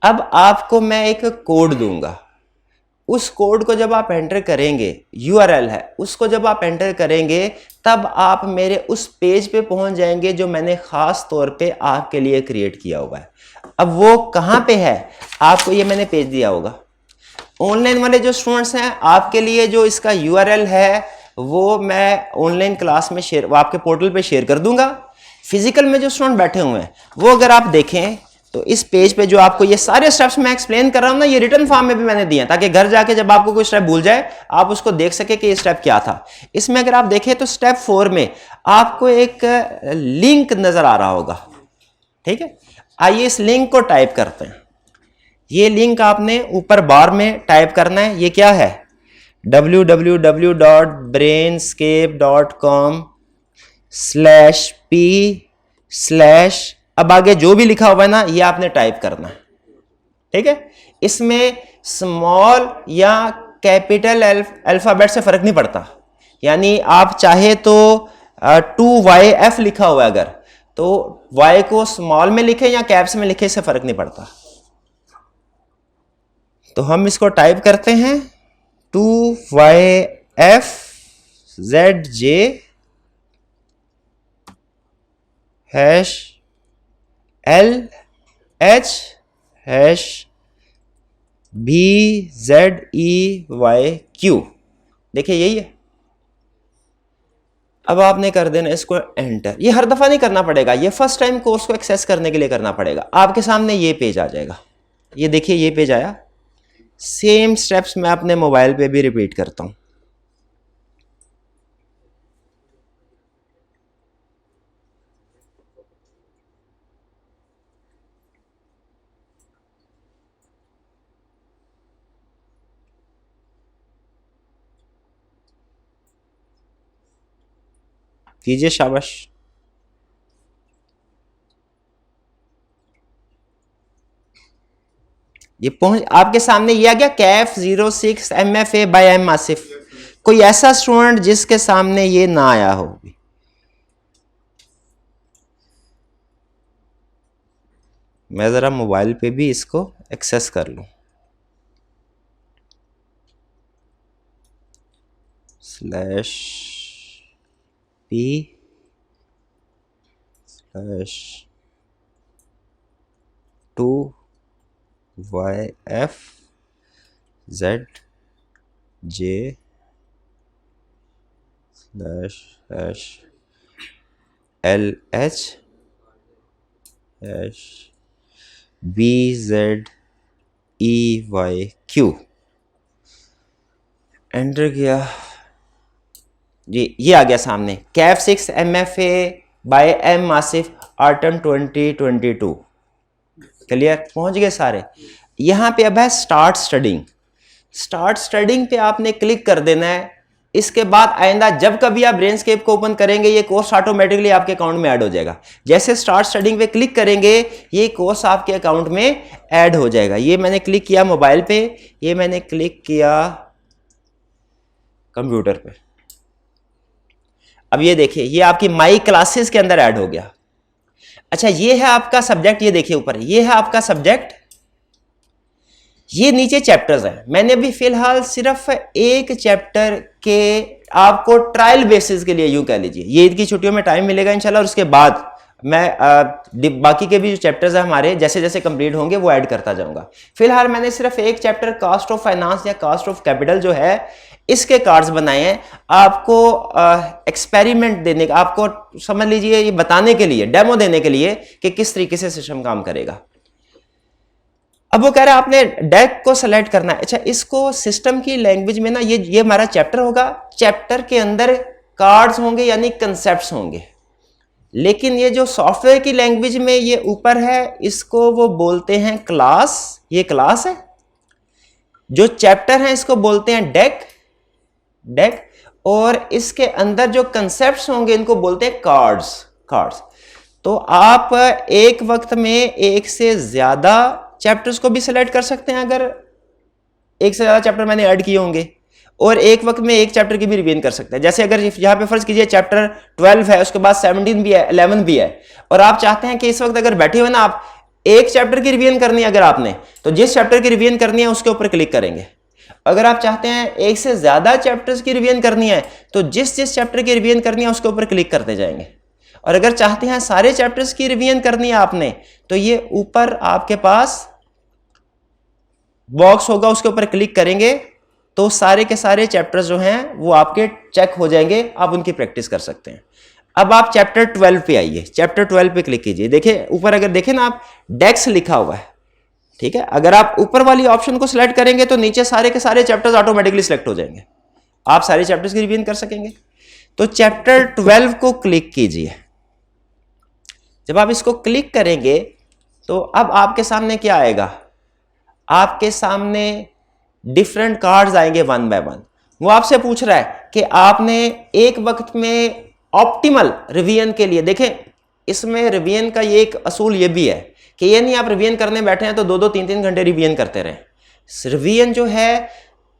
S1: अब आपको मैं एक कोड दूंगा, उस कोड को जब आप एंटर करेंगे, URL है, उसको जब आप एंटर करेंगे तब आप मेरे उस पेज पे पहुंच जाएंगे जो मैंने खास तौर पे आपके लिए क्रिएट किया हुआ है। अब वो कहाँ पे है, आपको ये मैंने पेज दिया होगा। ऑनलाइन वाले जो स्टूडेंट्स हैं, आपके लिए जो इसका यूआरएल है वो मैं ऑनलाइन क्लास में शेयर, वो आपके पोर्टल पे शेयर कर दूंगा। फिजिकल में जो स्टूडेंट बैठे हुए हैं वो अगर आप देखें तो इस पेज पे जो आपको ये सारे स्टेप्स मैं एक्सप्लेन कर रहा हूं ना, ये रिटन फॉर्म में भी मैंने दिए हैं, ताकि घर जाके जब आपको कोई स्टेप भूल जाए आप उसको देख सके कि ये स्टेप क्या था। इसमें अगर आप देखें तो स्टेप 4 में आपको एक लिंक नजर आ रहा होगा, ठीक है। आइए इस लिंक को टाइप करते हैं। ये लिंक आपने ऊपर बार में टाइप करना है। ये क्या है, www.brainscape.com/p/ अब आगे जो भी लिखा हुआ है ना ये आपने टाइप करना है, ठीक है। इसमें स्मॉल या कैपिटल अल्फाबेट से फर्क नहीं पड़ता, यानी आप चाहे तो 2YF लिखा हुआ है अगर, तो Y को स्मॉल में लिखे या कैप्स में लिखे, इससे फर्क नहीं पड़ता। तो हम इसको टाइप करते हैं 2YFZJ #LH#BZEYQ। देखिए यही है। अब आपने कर देना इसको एंटर। ये हर दफा नहीं करना पड़ेगा, ये फर्स्ट टाइम कोर्स को एक्सेस करने के लिए करना पड़ेगा। आपके सामने ये पेज आ जाएगा, ये देखिए ये पेज आया। सेम स्टेप्स मैं अपने मोबाइल पे भी रिपीट करता हूं। कीजिए, शाबाश। ये पहुंच आपके सामने ये आ गया, CAF 06 MFA by M Asif. कोई ऐसा स्टूडेंट जिसके सामने ये ना आया हो? मैं जरा मोबाइल पे भी इसको एक्सेस कर लूं। /2YF/LH/BZEYQ एंटर किया जी, ये आ गया सामने, CAF 6 MFA by M Asif autumn 2022। Clear, पहुंच गए सारे। यहां पे अब है स्टार्ट स्टडिंग। स्टार्ट स्टडिंग पे आपने क्लिक कर देना है। इसके बाद आइंदा जब कभी आप ब्रेनस्केप को ओपन करेंगे ये कोर्स ऑटोमेटिकली आपके अकाउंट में ऐड हो जाएगा। जैसे स्टार्ट स्टडिंग पे क्लिक करेंगे ये कोर्स आपके अकाउंट में ऐड हो जाएगा। ये मैंने क्लिक किया मोबाइल पे, ये मैंने क्लिक किया कंप्यूटर पे। अब ये देखिए ये आपकी माई क्लासेस के अंदर ऐड हो गया। अच्छा, ये है आपका सब्जेक्ट, ये देखिए ऊपर ये है आपका सब्जेक्ट, ये नीचे चैप्टर्स हैं। मैंने अभी फिलहाल सिर्फ एक चैप्टर के आपको ट्रायल बेसिस के लिए यूं कह लीजिए, ये ईद की छुट्टियों में टाइम मिलेगा इंशाल्लाह, और उसके बाद मैं बाकी के भी जो चैप्टर्स हैं हमारे जैसे जैसे कंप्लीट होंगे वो ऐड करता जाऊंगा। फिलहाल मैंने सिर्फ एक चैप्टर कास्ट ऑफ फाइनेंस या कास्ट ऑफ कैपिटल जो है इसके कार्ड्स बनाए हैं आपको एक्सपेरिमेंट देने का, आपको समझ लीजिए ये बताने के लिए, डेमो देने के लिए कि किस तरीके से सिस्टम काम करेगा। अब वो कह रहा है आपने डेक को सेलेक्ट करना है। अच्छा, इसको सिस्टम की लैंग्वेज में ना ये हमारा चैप्टर होगा, चैप्टर के अंदर कार्ड्स होंगे यानी कंसेप्ट्स होंगे, लेकिन ये जो सॉफ्टवेयर की लैंग्वेज में ये ऊपर है इसको वो बोलते हैं क्लास, ये क्लास है। जो चैप्टर है इसको बोलते हैं डेक, और इसके अंदर जो कंसेप्ट्स होंगे इनको बोलते हैं कार्ड्स। तो आप एक वक्त में एक से ज्यादा चैप्टर्स को भी सिलेक्ट कर सकते हैं, अगर एक से ज्यादा चैप्टर मैंने ऐड किए होंगे, और एक वक्त में एक चैप्टर की भी रिवीजन कर सकते हैं। जैसे अगर यहाँ पे फर्ज कीजिए चैप्टर 12 है, उसके बाद 17 भी है, 11 भी है, और आप चाहते हैं कि इस वक्त अगर बैठे हुए ना आप एक चैप्टर की रिवीजन करनी है अगर आपने, तो जिस चैप्टर की रिवीजन करनी है उसके ऊपर क्लिक करेंगे। अगर आप चाहते हैं एक से ज्यादा चैप्टर्स की रिवीजन करनी है तो जिस चैप्टर की रिवीजन करनी है उसके ऊपर क्लिक करते जाएंगे, और अगर चाहते हैं सारे चैप्टर्स की रिवीजन करनी है आपने, तो ये ऊपर आपके पास बॉक्स होगा, उसके ऊपर क्लिक करेंगे तो सारे के सारे चैप्टर्स जो हैं वो आपके चेक हो जाएंगे, आप उनकी प्रैक्टिस कर सकते हैं। अब आप चैप्टर 12 पे आइए, चैप्टर 12 पे क्लिक कीजिए। देखिए ऊपर अगर देखें ना आप, डेक्स लिखा हुआ है, ठीक है। अगर आप ऊपर वाली ऑप्शन को सिलेक्ट करेंगे तो नीचे सारे के सारे चैप्टर्स ऑटोमेटिकली सिलेक्ट हो जाएंगे, आप सारे चैप्टर्स की रिवीजन कर सकेंगे। तो चैप्टर 12 को क्लिक कीजिए। जब आप इसको क्लिक करेंगे तो अब आपके सामने क्या आएगा, आपके सामने डिफरेंट कार्ड्स आएंगे वन बाय वन। वो आपसे पूछ रहा है कि आपने एक वक्त में ऑप्टिमल रिवीजन के लिए, देखें इसमें रिवीजन का ये एक असूल ये भी है कि ये नहीं आप रिवीजन करने बैठे हैं तो 2-2 3-3 घंटे रिवीजन करते रहें। रिवीजन जो है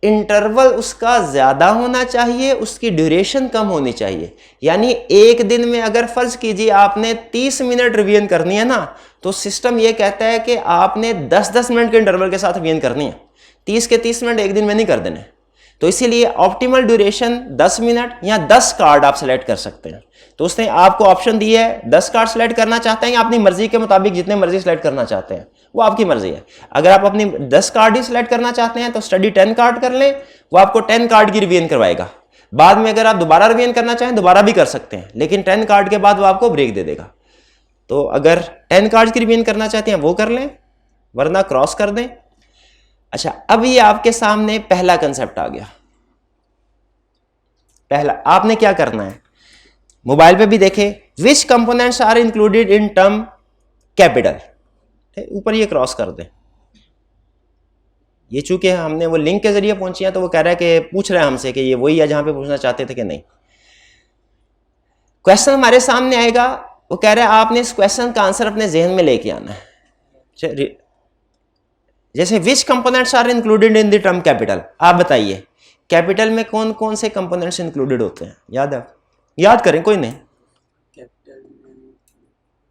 S1: इंटरवल उसका ज़्यादा होना चाहिए, उसकी ड्यूरेशन कम होनी चाहिए। यानी एक दिन में अगर फर्ज कीजिए आपने 30 मिनट रिवीजन करनी है ना, तो सिस्टम ये कहता है कि आपने 10-10 मिनट के इंटरवल के साथ रिवीजन करनी है, 30 के 30 मिनट एक दिन में नहीं कर देने। तो इसीलिए ऑप्टिमल ड्यूरेशन 10 मिनट या 10 कार्ड आप सेलेक्ट कर सकते हैं। तो उसने आपको ऑप्शन दी है 10 कार्ड सेलेक्ट करना चाहते हैं या अपनी मर्जी के मुताबिक जितने मर्जी सेलेक्ट करना चाहते हैं, वो आपकी मर्जी है। अगर आप अपनी 10 कार्ड ही सिलेक्ट करना चाहते हैं तो स्टडी 10 कार्ड कर लें, वो आपको 10 कार्ड की रिवीजन करवाएगा। बाद में अगर आप दोबारा रिवीजन करना चाहें दोबारा भी कर सकते हैं, लेकिन 10 कार्ड के बाद वो आपको ब्रेक दे देगा। तो अगर 10 कार्ड की रिवीजन करना चाहते हैं वो कर लें, वरना क्रॉस कर दें। अच्छा, अब ये आपके सामने पहला कंसेप्ट आ गया। पहला आपने क्या करना है, मोबाइल पे भी देखे, which components are included in term capital, ऊपर ये क्रॉस कर दें। ये चूंकि हमने वो लिंक के जरिए पहुंची है तो वो कह रहा है कि पूछ रहा है हमसे कि ये वही है जहां पे पूछना चाहते थे कि नहीं। क्वेश्चन हमारे सामने आएगा, वो कह रहा है आपने इस क्वेश्चन का आंसर अपने जहन में लेके आना है। जैसे which components are included in the term capital, आप बताइए कैपिटल में कौन कौन से कंपोनेंट्स इंक्लूडेड होते हैं, याद करें, कोई नहीं।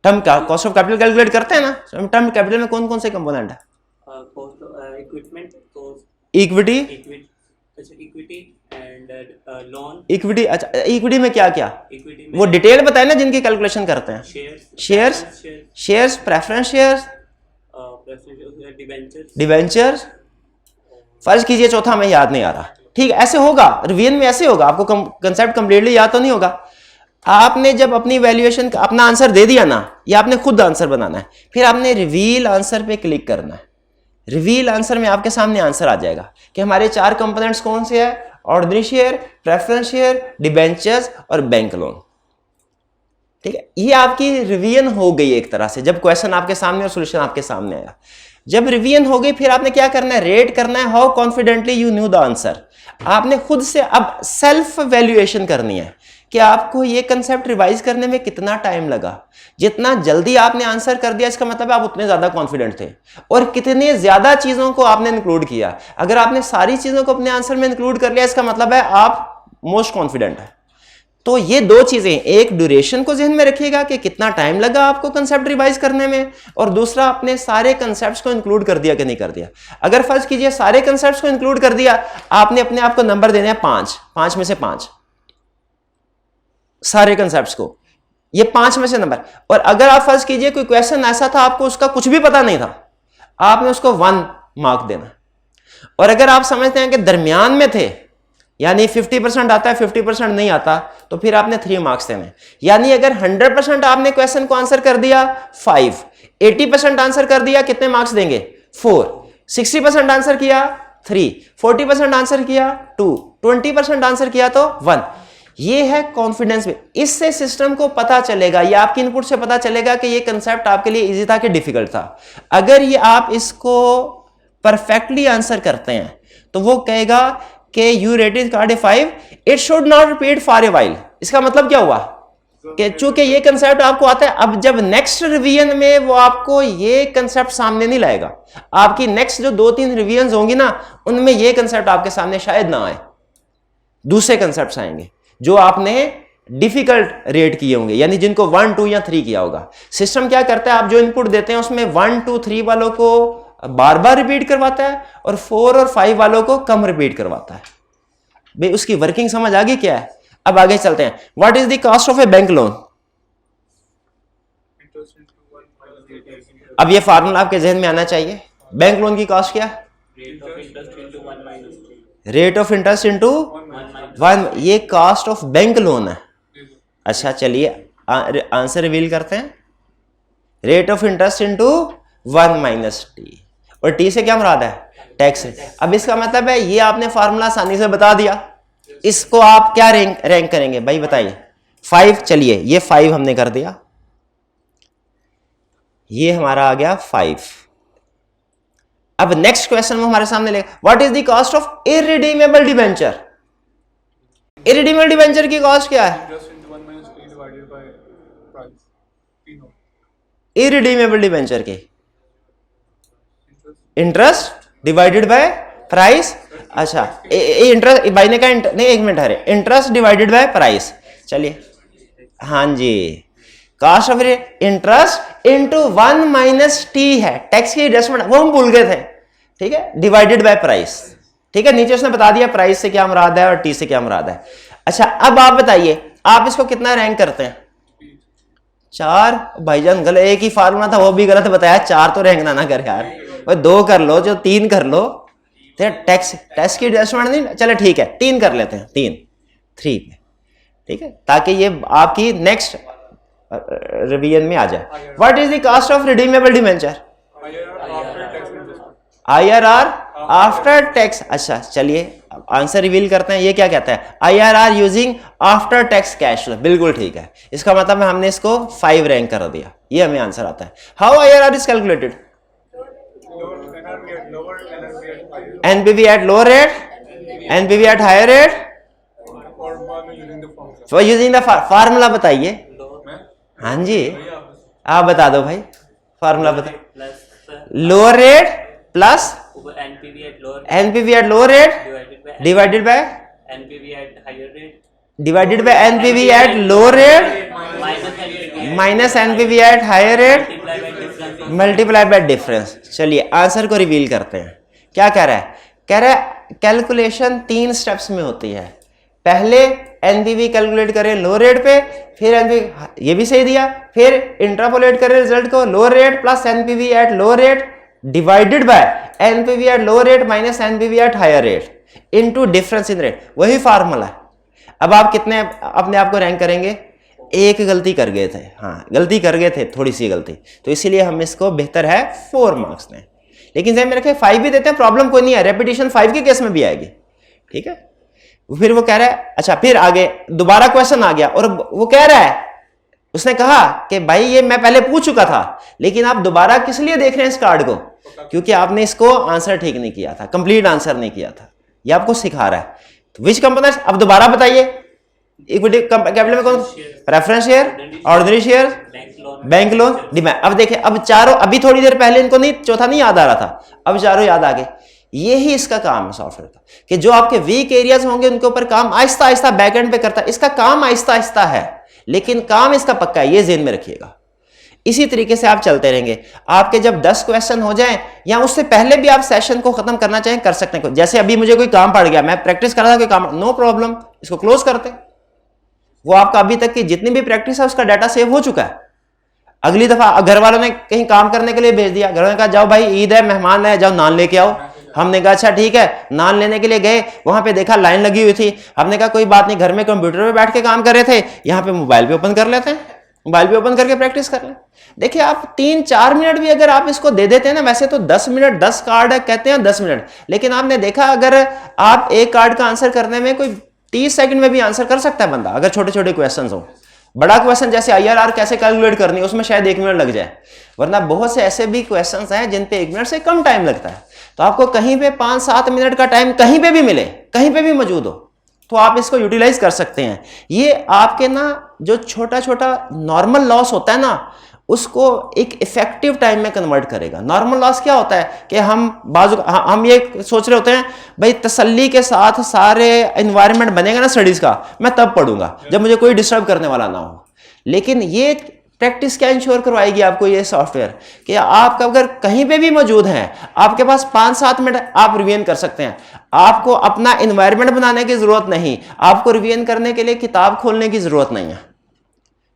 S1: टर्म का कॉस्ट ऑफ कैपिटल कैलकुलेट करते हैं ना, टर्म कैपिटल में कौन कौन से कंपोनेंट है, इक्विटी एंड लोन। इक्विटी, अच्छा इक्विटी में क्या क्या, वो डिटेल बताए ना जिनकी कैलकुलेशन करते हैं। Shares, preference shares, debentures. फर्ज कीजिए चौथा में याद नहीं आ रहा, ठीक, ऐसे होगा रिवीजन में, ऐसे होगा। आपको कंसेप्ट कंप्लीटली याद तो नहीं होगा। आपने जब अपनी वैल्यूएशन अपना आंसर दे दिया ना, या आपने खुद आंसर बनाना है, फिर आपने रिवील आंसर पे क्लिक करना है। रिवील आंसर में आपके सामने आंसर आ जाएगा कि हमारे 4 कंपोनेंट्स कौन से हैं, ordinary share, preference share, debentures और बैंक लोन। ठीक है, ये आपकी रिवीजन हो गई एक तरह से, जब क्वेश्चन आपके सामने और सोल्यूशन आपके सामने आया। जब रिवीजन हो गई फिर आपने क्या करना है, रेट करना है how confidently you new the answer. आपने खुद से अब सेल्फ वैल्यूएशन करनी है कि आपको ये कंसेप्ट रिवाइज करने में कितना टाइम लगा। जितना जल्दी आपने आंसर कर दिया इसका मतलब है आप उतने ज्यादा कॉन्फिडेंट थे, और कितने ज्यादा चीजों को आपने इंक्लूड किया। अगर आपने सारी चीजों को अपने आंसर में इंक्लूड कर लिया इसका मतलब है आप मोस्ट कॉन्फिडेंट है। तो ये 2 चीजें, एक ड्यूरेशन को जहन में रखिएगा कि कितना टाइम लगा आपको कंसेप्ट रिवाइज करने में, और दूसरा अपने सारे कंसेप्ट्स को इंक्लूड कर दिया कि नहीं कर दिया। अगर फर्ज कीजिए सारे कंसेप्ट्स को इंक्लूड कर दिया, आपने अपने आप को नंबर देने हैं 5 में से 5, सारे कंसेप्ट्स को, ये 5 में से नंबर। और अगर आप फर्ज कीजिए कोई क्वेश्चन ऐसा था आपको उसका कुछ भी पता नहीं था, आपने उसको 1 मार्क देना। और अगर आप समझते हैं कि दरमियान में थे, यानी 50% आता है 50% नहीं आता, तो फिर आपने 3 मार्क्स देने। यानी अगर 100% आपने क्वेश्चन को आंसर कर दिया 5, 80% आंसर कर दिया कितने मार्क्स देंगे 4, 60% आंसर किया 3, 40% आंसर किया 2, 20% आंसर किया तो 1। ये है कॉन्फिडेंस में। इससे सिस्टम को पता चलेगा, ये आपकी इनपुट से पता चलेगा कि ये कंसेप्ट आपके लिए इजी था कि डिफिकल्ट था। अगर ये आप इसको परफेक्टली आंसर करते हैं तो वो कहेगा कि you rated card A 5, it should not repeat for a while. इसका मतलब क्या हुआ कि चूंकि ये कंसेप्ट आपको आता है, अब जब नेक्स्ट रिवीजन में वो आपको ये कंसेप्ट सामने नहीं लाएगा। आपकी नेक्स्ट जो 2-3 रिवीजन होंगी ना, उनमें ये कंसेप्ट आपके सामने शायद ना आए, दूसरे कंसेप्ट आएंगे जो आपने डिफिकल्ट रेट किए होंगे, यानी जिनको 1, 2 या 3 किया होगा। सिस्टम क्या करता है, आप जो इनपुट देते हैं उसमें 1, 2, 3 वालों को बार बार रिपीट करवाता है और 4 और 5 वालों को कम रिपीट करवाता है। भाई उसकी वर्किंग समझ आ गई क्या है। अब आगे चलते हैं। What is the cost of A bank loan. अब ये फार्मूला आपके जहन में आना चाहिए। बैंक लोन की कॉस्ट क्या है? रेट ऑफ इंटरेस्ट इंटू 1, ये कॉस्ट ऑफ बैंक लोन है। अच्छा चलिए आंसर रिवील करते हैं। Rate of interest into 1 minus T, और टी से क्या मुराद है? टैक्स। अब इसका मतलब है ये आपने फार्मूला आसानी से बता दिया। इसको आप क्या रैंक करेंगे भाई बताइए? 5। चलिए ये 5 हमने कर दिया, ये हमारा आ गया 5। अब नेक्स्ट क्वेश्चन में हमारे सामने ले, what is the cost of irredeemable debenture? Irredeemable debenture की कॉस्ट क्या है? इररिडीमेबल डिबेंचर की इंटरेस्ट डिवाइडेड बाय प्राइस। अच्छा इंटरेस्ट बाई ने का नहीं, एक मिनट है, इंटरेस्ट डिवाइडेड बाय प्राइस। चलिए हाँ जी, cost of interest into 1 minus t है, टैक्स की एडजस्टमेंट वो हम भूल गए थे, ठीक है, डिवाइडेड बाय प्राइस। ठीक है, नीचे उसने बता दिया प्राइस से क्या मुराद है और टी से क्या मुराद है। अच्छा अब आप बताइए आप इसको कितना रैंक करते हैं? 4। भाईजान गलत, एक ही फार्मूला था वो भी गलत बताया, 4 तो रैंक ना कर यार, 2 कर लो, जो 3 कर लो, टैक्स की एडजस्टमेंट नहीं, चले ठीक है 3 कर लेते हैं, 3 पे, ठीक है, ताकि ये आपकी नेक्स्ट रिवीजन में आ जाए। What is the cost of redeemable debenture? IRR after tax. अच्छा चलिए आंसर रिवील करते हैं, ये क्या कहता है? IRR using after tax cash flow. बिल्कुल ठीक है, इसका मतलब हमने इसको 5 रैंक कर दिया, ये हमें आंसर आता है। How IRR is calculated? NPV at lower rate, NPV at higher rate, so using the formula बताइए। हाँ जी आप बता दो भाई, फार्मूला बता। Lower rate plus NPV at lower rate divided by NPV at lower rate minus NPV at higher rate multiply by difference. चलिए answer को reveal करते हैं। क्या कह रहा है? कह रहा है कैलकुलेशन 3 स्टेप्स में होती है। पहले एनपीवी कैलकुलेट करें लो रेट पे, फिर एनपीवी, ये भी सही दिया, फिर इंट्रापोलेट करें रिजल्ट को low rate plus NPV at low rate divided by NPV at low rate minus NPV at higher rate into difference in rate. वही फार्मूला है। अब आप कितने अपने आप को रैंक करेंगे? एक गलती कर गए थे, हाँ गलती कर गए थे, थोड़ी सी गलती, तो इसीलिए हम इसको बेहतर है 4 मार्क्स दें, लेकिन जब मेरे 5 भी देते हैं प्रॉब्लम कोई नहीं है, रेपिटेशन 5 के केस में भी आएगी। ठीक है, फिर वो कह रहा है, अच्छा फिर आगे दोबारा क्वेश्चन आ गया और वो कह रहा है, उसने कहा कि भाई ये मैं पहले पूछ चुका था, लेकिन आप दोबारा किस लिए देख रहे हैं इस कार्ड को? क्योंकि आपने इसको आंसर ठीक नहीं किया था, कंप्लीट आंसर नहीं किया था, ये आपको सिखा रहा है। तो विच कंपोनेंट्स, अब दोबारा बताइए, इक्विटी कैपिटल में कौन? Preference share, ordinary share, bank loan, demat. अब देखिए, अब चारों, अभी थोड़ी देर पहले इनको नहीं, चौथा नहीं याद आ रहा था, अब चारों याद आ गए। यही इसका काम है सॉफ्टवेयर का, कि जो आपके वीक एरियाज होंगे उनके ऊपर काम आहिस्ता आहिस्ता बैकएंड पे करता है। इसका काम आहिस्ता आहिस्ता है, लेकिन काम इसका पक्का है, ये ज़हन में रखिएगा। इसी तरीके से आप चलते रहेंगे। आपके जब 10 क्वेश्चन हो जाएं या उससे पहले भी आप सेशन को खत्म करना चाहें कर सकते हैं। जैसे अभी मुझे कोई काम पड़ गया, मैं प्रैक्टिस कर रहा था कोई काम, नो प्रॉब्लम, इसको क्लोज करते हैं। वो आपका अभी तक की जितनी भी प्रैक्टिस है उसका डाटा सेव हो चुका है। अगली दफा घर वालों ने कहीं काम करने के लिए भेज दिया, घर वालों ने कहा जाओ भाई ईद है, मेहमान है, जाओ नान लेके आओ। हमने कहा अच्छा ठीक है, नान लेने के लिए गए, वहां पे देखा लाइन लगी हुई थी। हमने कहा कोई बात नहीं, घर में कंप्यूटर पे बैठ के काम कर रहे थे, यहाँ पे मोबाइल पे ओपन कर लेते हैं, मोबाइल पे ओपन करके प्रैक्टिस कर लें। देखिए आप 3-4 मिनट भी अगर आप इसको दे देते हैं ना, वैसे तो 10 मिनट 10 कार्ड है कहते हैं 10 मिनट, लेकिन आपने देखा अगर आप एक कार्ड का आंसर करने में कोई 30 सेकंड में भी आंसर कर सकता है बंदा, अगर छोटे छोटे क्वेश्चन हो। बड़ा क्वेश्चन जैसे IRR कैसे कैलकुलेट करनी है, उसमें शायद 1 मिनट लग जाए, वरना बहुत से ऐसे भी क्वेश्चन हैं जिन पे 1 मिनट से कम टाइम लगता है। तो आपको कहीं पे 5-7 मिनट का टाइम कहीं पे भी मिले, कहीं पे भी मौजूद हो, तो आप इसको यूटिलाइज कर सकते हैं। ये आपके ना जो छोटा छोटा नॉर्मल लॉस होता है ना, उसको एक इफेक्टिव टाइम में कन्वर्ट करेगा। नॉर्मल लॉस क्या होता है कि हम ये सोच रहे होते हैं भाई तसल्ली के साथ सारे एनवायरनमेंट बनेगा ना स्टडीज का, मैं तब पढ़ूंगा जब मुझे कोई डिस्टर्ब करने वाला ना हो। लेकिन ये प्रैक्टिस क्या इंश्योर करवाएगी आपको ये सॉफ्टवेयर, कि आप अगर कहीं पे भी मौजूद हैं, आपके पास 5-7 मिनट आप रिवीजन कर सकते हैं। आपको अपना एनवायरनमेंट बनाने की जरूरत नहीं, आपको रिवीजन करने के लिए किताब खोलने की जरूरत नहीं है।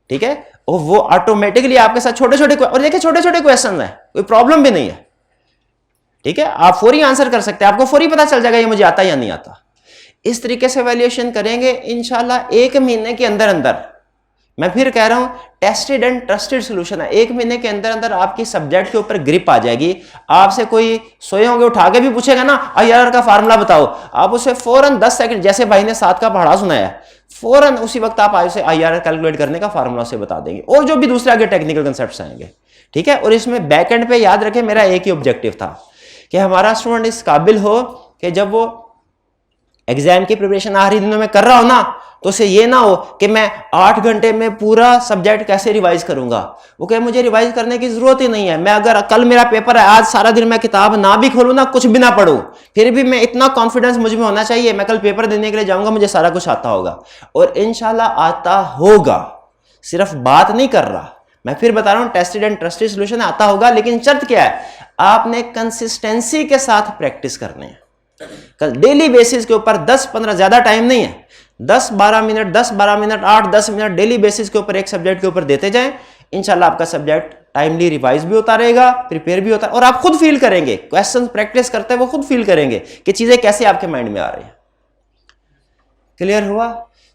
S1: ठीक है, और वो ऑटोमेटिकली आपके साथ छोटे छोटे, और देखिए छोटे छोटे क्वेश्चन है, कोई प्रॉब्लम भी नहीं है, ठीक है, आप फौरी आंसर कर सकते हैं, आपको फौरी पता चल जाएगा ये मुझे आता या नहीं आता। इस तरीके से वैल्यूएशन करेंगे इंशाल्लाह 1 महीने के अंदर अंदर। मैं फिर कह रहा हूं टेस्टेड एंड ट्रस्टेड सोल्यूशन है, 1 महीने के अंदर अंदर आपकी सब्जेक्ट के ऊपर ग्रिप आ जाएगी। आपसे कोई सोए होंगे उठा के भी पूछेगा ना IRR का फार्मूला बताओ, आप उसे फौरन 10 सेकंड, जैसे भाई ने 7 का पढ़ा सुनाया, फौरन उसी वक्त आप उसे IRR कैलकुलेट करने का फार्मूला से बता देंगे, और जो भी दूसरे आगे टेक्निकल कंसेप्ट्स आएंगे, ठीक है। और इसमें बैक एंड पे याद रखें मेरा एक ही ऑब्जेक्टिव था कि हमारा स्टूडेंट इस काबिल हो कि जब वो एग्जाम की प्रिपरेशन आखिरी दिनों में कर रहा हो ना, तो उसे ये ना हो कि मैं 8 घंटे में पूरा सब्जेक्ट कैसे रिवाइज करूंगा। वो कहे मुझे रिवाइज करने की जरूरत ही नहीं है, मैं अगर कल मेरा पेपर है, आज सारा दिन मैं किताब ना भी खोलूं ना, कुछ भी ना पढूं, फिर भी मैं इतना कॉन्फिडेंस मुझ में होना चाहिए, मैं कल पेपर देने के लिए जाऊंगा, मुझे सारा कुछ आता होगा। और इंशाल्लाह आता होगा, सिर्फ बात नहीं कर रहा, मैं फिर बता रहा हूं टेस्टेड एंड ट्रस्टेड सॉल्यूशन आता होगा, लेकिन शर्त क्या है, आपने कंसिस्टेंसी के साथ प्रैक्टिस करनी है। कल डेली बेसिस के ऊपर 10-15, ज्यादा टाइम नहीं है, 10-12 minute 10-12 minute 8-10 minute daily basis के ऊपर एक सब्जेक्ट के ऊपर देते जाएं, इंशाल्लाह आपका सब्जेक्ट टाइमली रिवाइज भी होता रहेगा, प्रिपेयर भी होता है, और आप खुद फील करेंगे, क्वेश्चन प्रैक्टिस करते हैं वो खुद फील करेंगे कि चीजें कैसे आपके माइंड में आ रही है। क्लियर हुआ?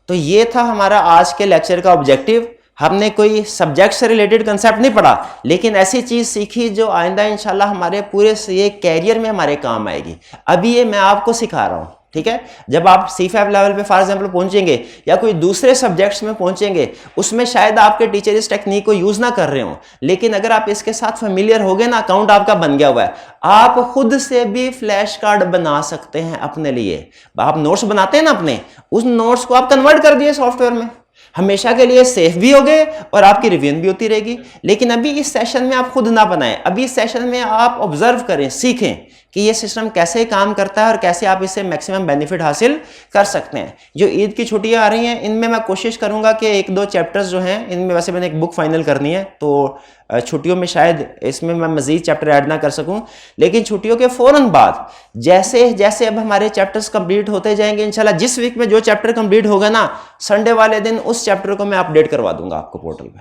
S1: तो ये था हमारा आज के लेक्चर का ऑब्जेक्टिव। हमने कोई सब्जेक्ट से रिलेटेड कंसेप्ट नहीं पढ़ा, लेकिन ऐसी चीज सीखी जो आइंदा इंशाल्लाह हमारे पूरे ये कैरियर में हमारे काम आएगी। अभी ये मैं आपको सिखा रहा हूं, ठीक है। जब आप C5 लेवल पे फॉर एग्जांपल पहुंचेंगे या कोई दूसरे सब्जेक्ट्स में पहुंचेंगे, उसमें शायद आपके टीचर इस टेक्निक को यूज ना कर रहे हो, लेकिन अगर आप इसके साथ फेमिलियर हो गए ना, अकाउंट आपका बन गया हुआ है, आप खुद से भी फ्लैश कार्ड बना सकते हैं अपने लिए। आप नोट्स बनाते हैं ना अपने, उस नोट्स को आप कन्वर्ट कर दिए सॉफ्टवेयर में, हमेशा के लिए सेफ भी हो गए और आपकी रिवीजन भी होती रहेगी। लेकिन अभी इस सेशन में आप खुद ना बनाएं, अभी इस सेशन में आप ऑब्जर्व करें, सीखें कि ये सिस्टम कैसे काम करता है और कैसे आप इससे मैक्सिमम बेनिफिट हासिल कर सकते हैं। जो ईद की छुट्टियां आ रही हैं, इनमें मैं कोशिश करूंगा कि 1-2 चैप्टर्स जो हैं, इनमें वैसे मैंने एक बुक फाइनल करनी है, तो छुट्टियों में शायद इसमें मैं मजीद चैप्टर ऐड ना कर सकूं, लेकिन छुट्टियों के फौरन बाद जैसे जैसे अब हमारे चैप्टर्स कंप्लीट होते जाएंगे, इंशाल्लाह जिस वीक में जो चैप्टर कंप्लीट होगा ना, संडे वाले दिन उस चैप्टर को मैं अपडेट करवा दूंगा आपको पोर्टल पे,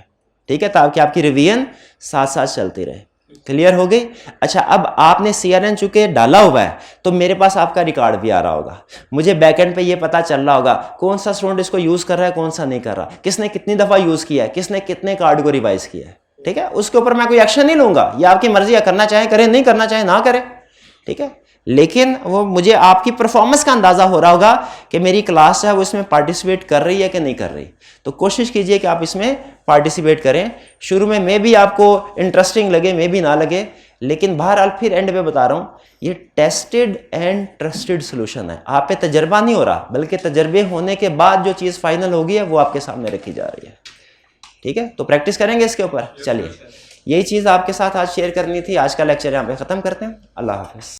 S1: ठीक है, ताकि आपकी रिवीजन साथ साथ चलती रहे। क्लियर हो गई? अच्छा, अब आपने CRN चूंकि डाला हुआ है, तो मेरे पास आपका रिकॉर्ड भी आ रहा होगा, मुझे बैकएंड पे ये पता चल रहा होगा कौन सा स्टूडेंट इसको यूज कर रहा है, कौन सा नहीं कर रहा, किसने कितनी दफा यूज किया है, किसने कितने कार्ड को रिवाइज किया है, ठीक है। उसके ऊपर मैं कोई एक्शन नहीं लूंगा, ये आपकी मर्जी है, करना चाहे करें, नहीं करना चाहे ना करें, ठीक है। लेकिन वो मुझे आपकी परफॉर्मेंस का अंदाजा हो रहा होगा कि मेरी क्लास है वो इसमें पार्टिसिपेट कर रही है कि नहीं कर रही, तो कोशिश कीजिए कि आप इसमें पार्टिसिपेट करें। शुरू में मे भी आपको इंटरेस्टिंग लगे, मे भी ना लगे, लेकिन बहरहाल फिर एंड पे बता रहा हूं, ये टेस्टेड एंड ट्रस्टेड सोल्यूशन है। आप पे तजर्बा नहीं हो रहा, बल्कि तजर्बे होने के बाद जो चीज फाइनल होगी है वो आपके सामने रखी जा रही है, ठीक है। तो प्रैक्टिस करेंगे इसके ऊपर। चलिए, यही चीज आपके साथ आज शेयर करनी थी। आज का लेक्चर यहाँ पे खत्म करते हैं। अल्लाह हाफिज।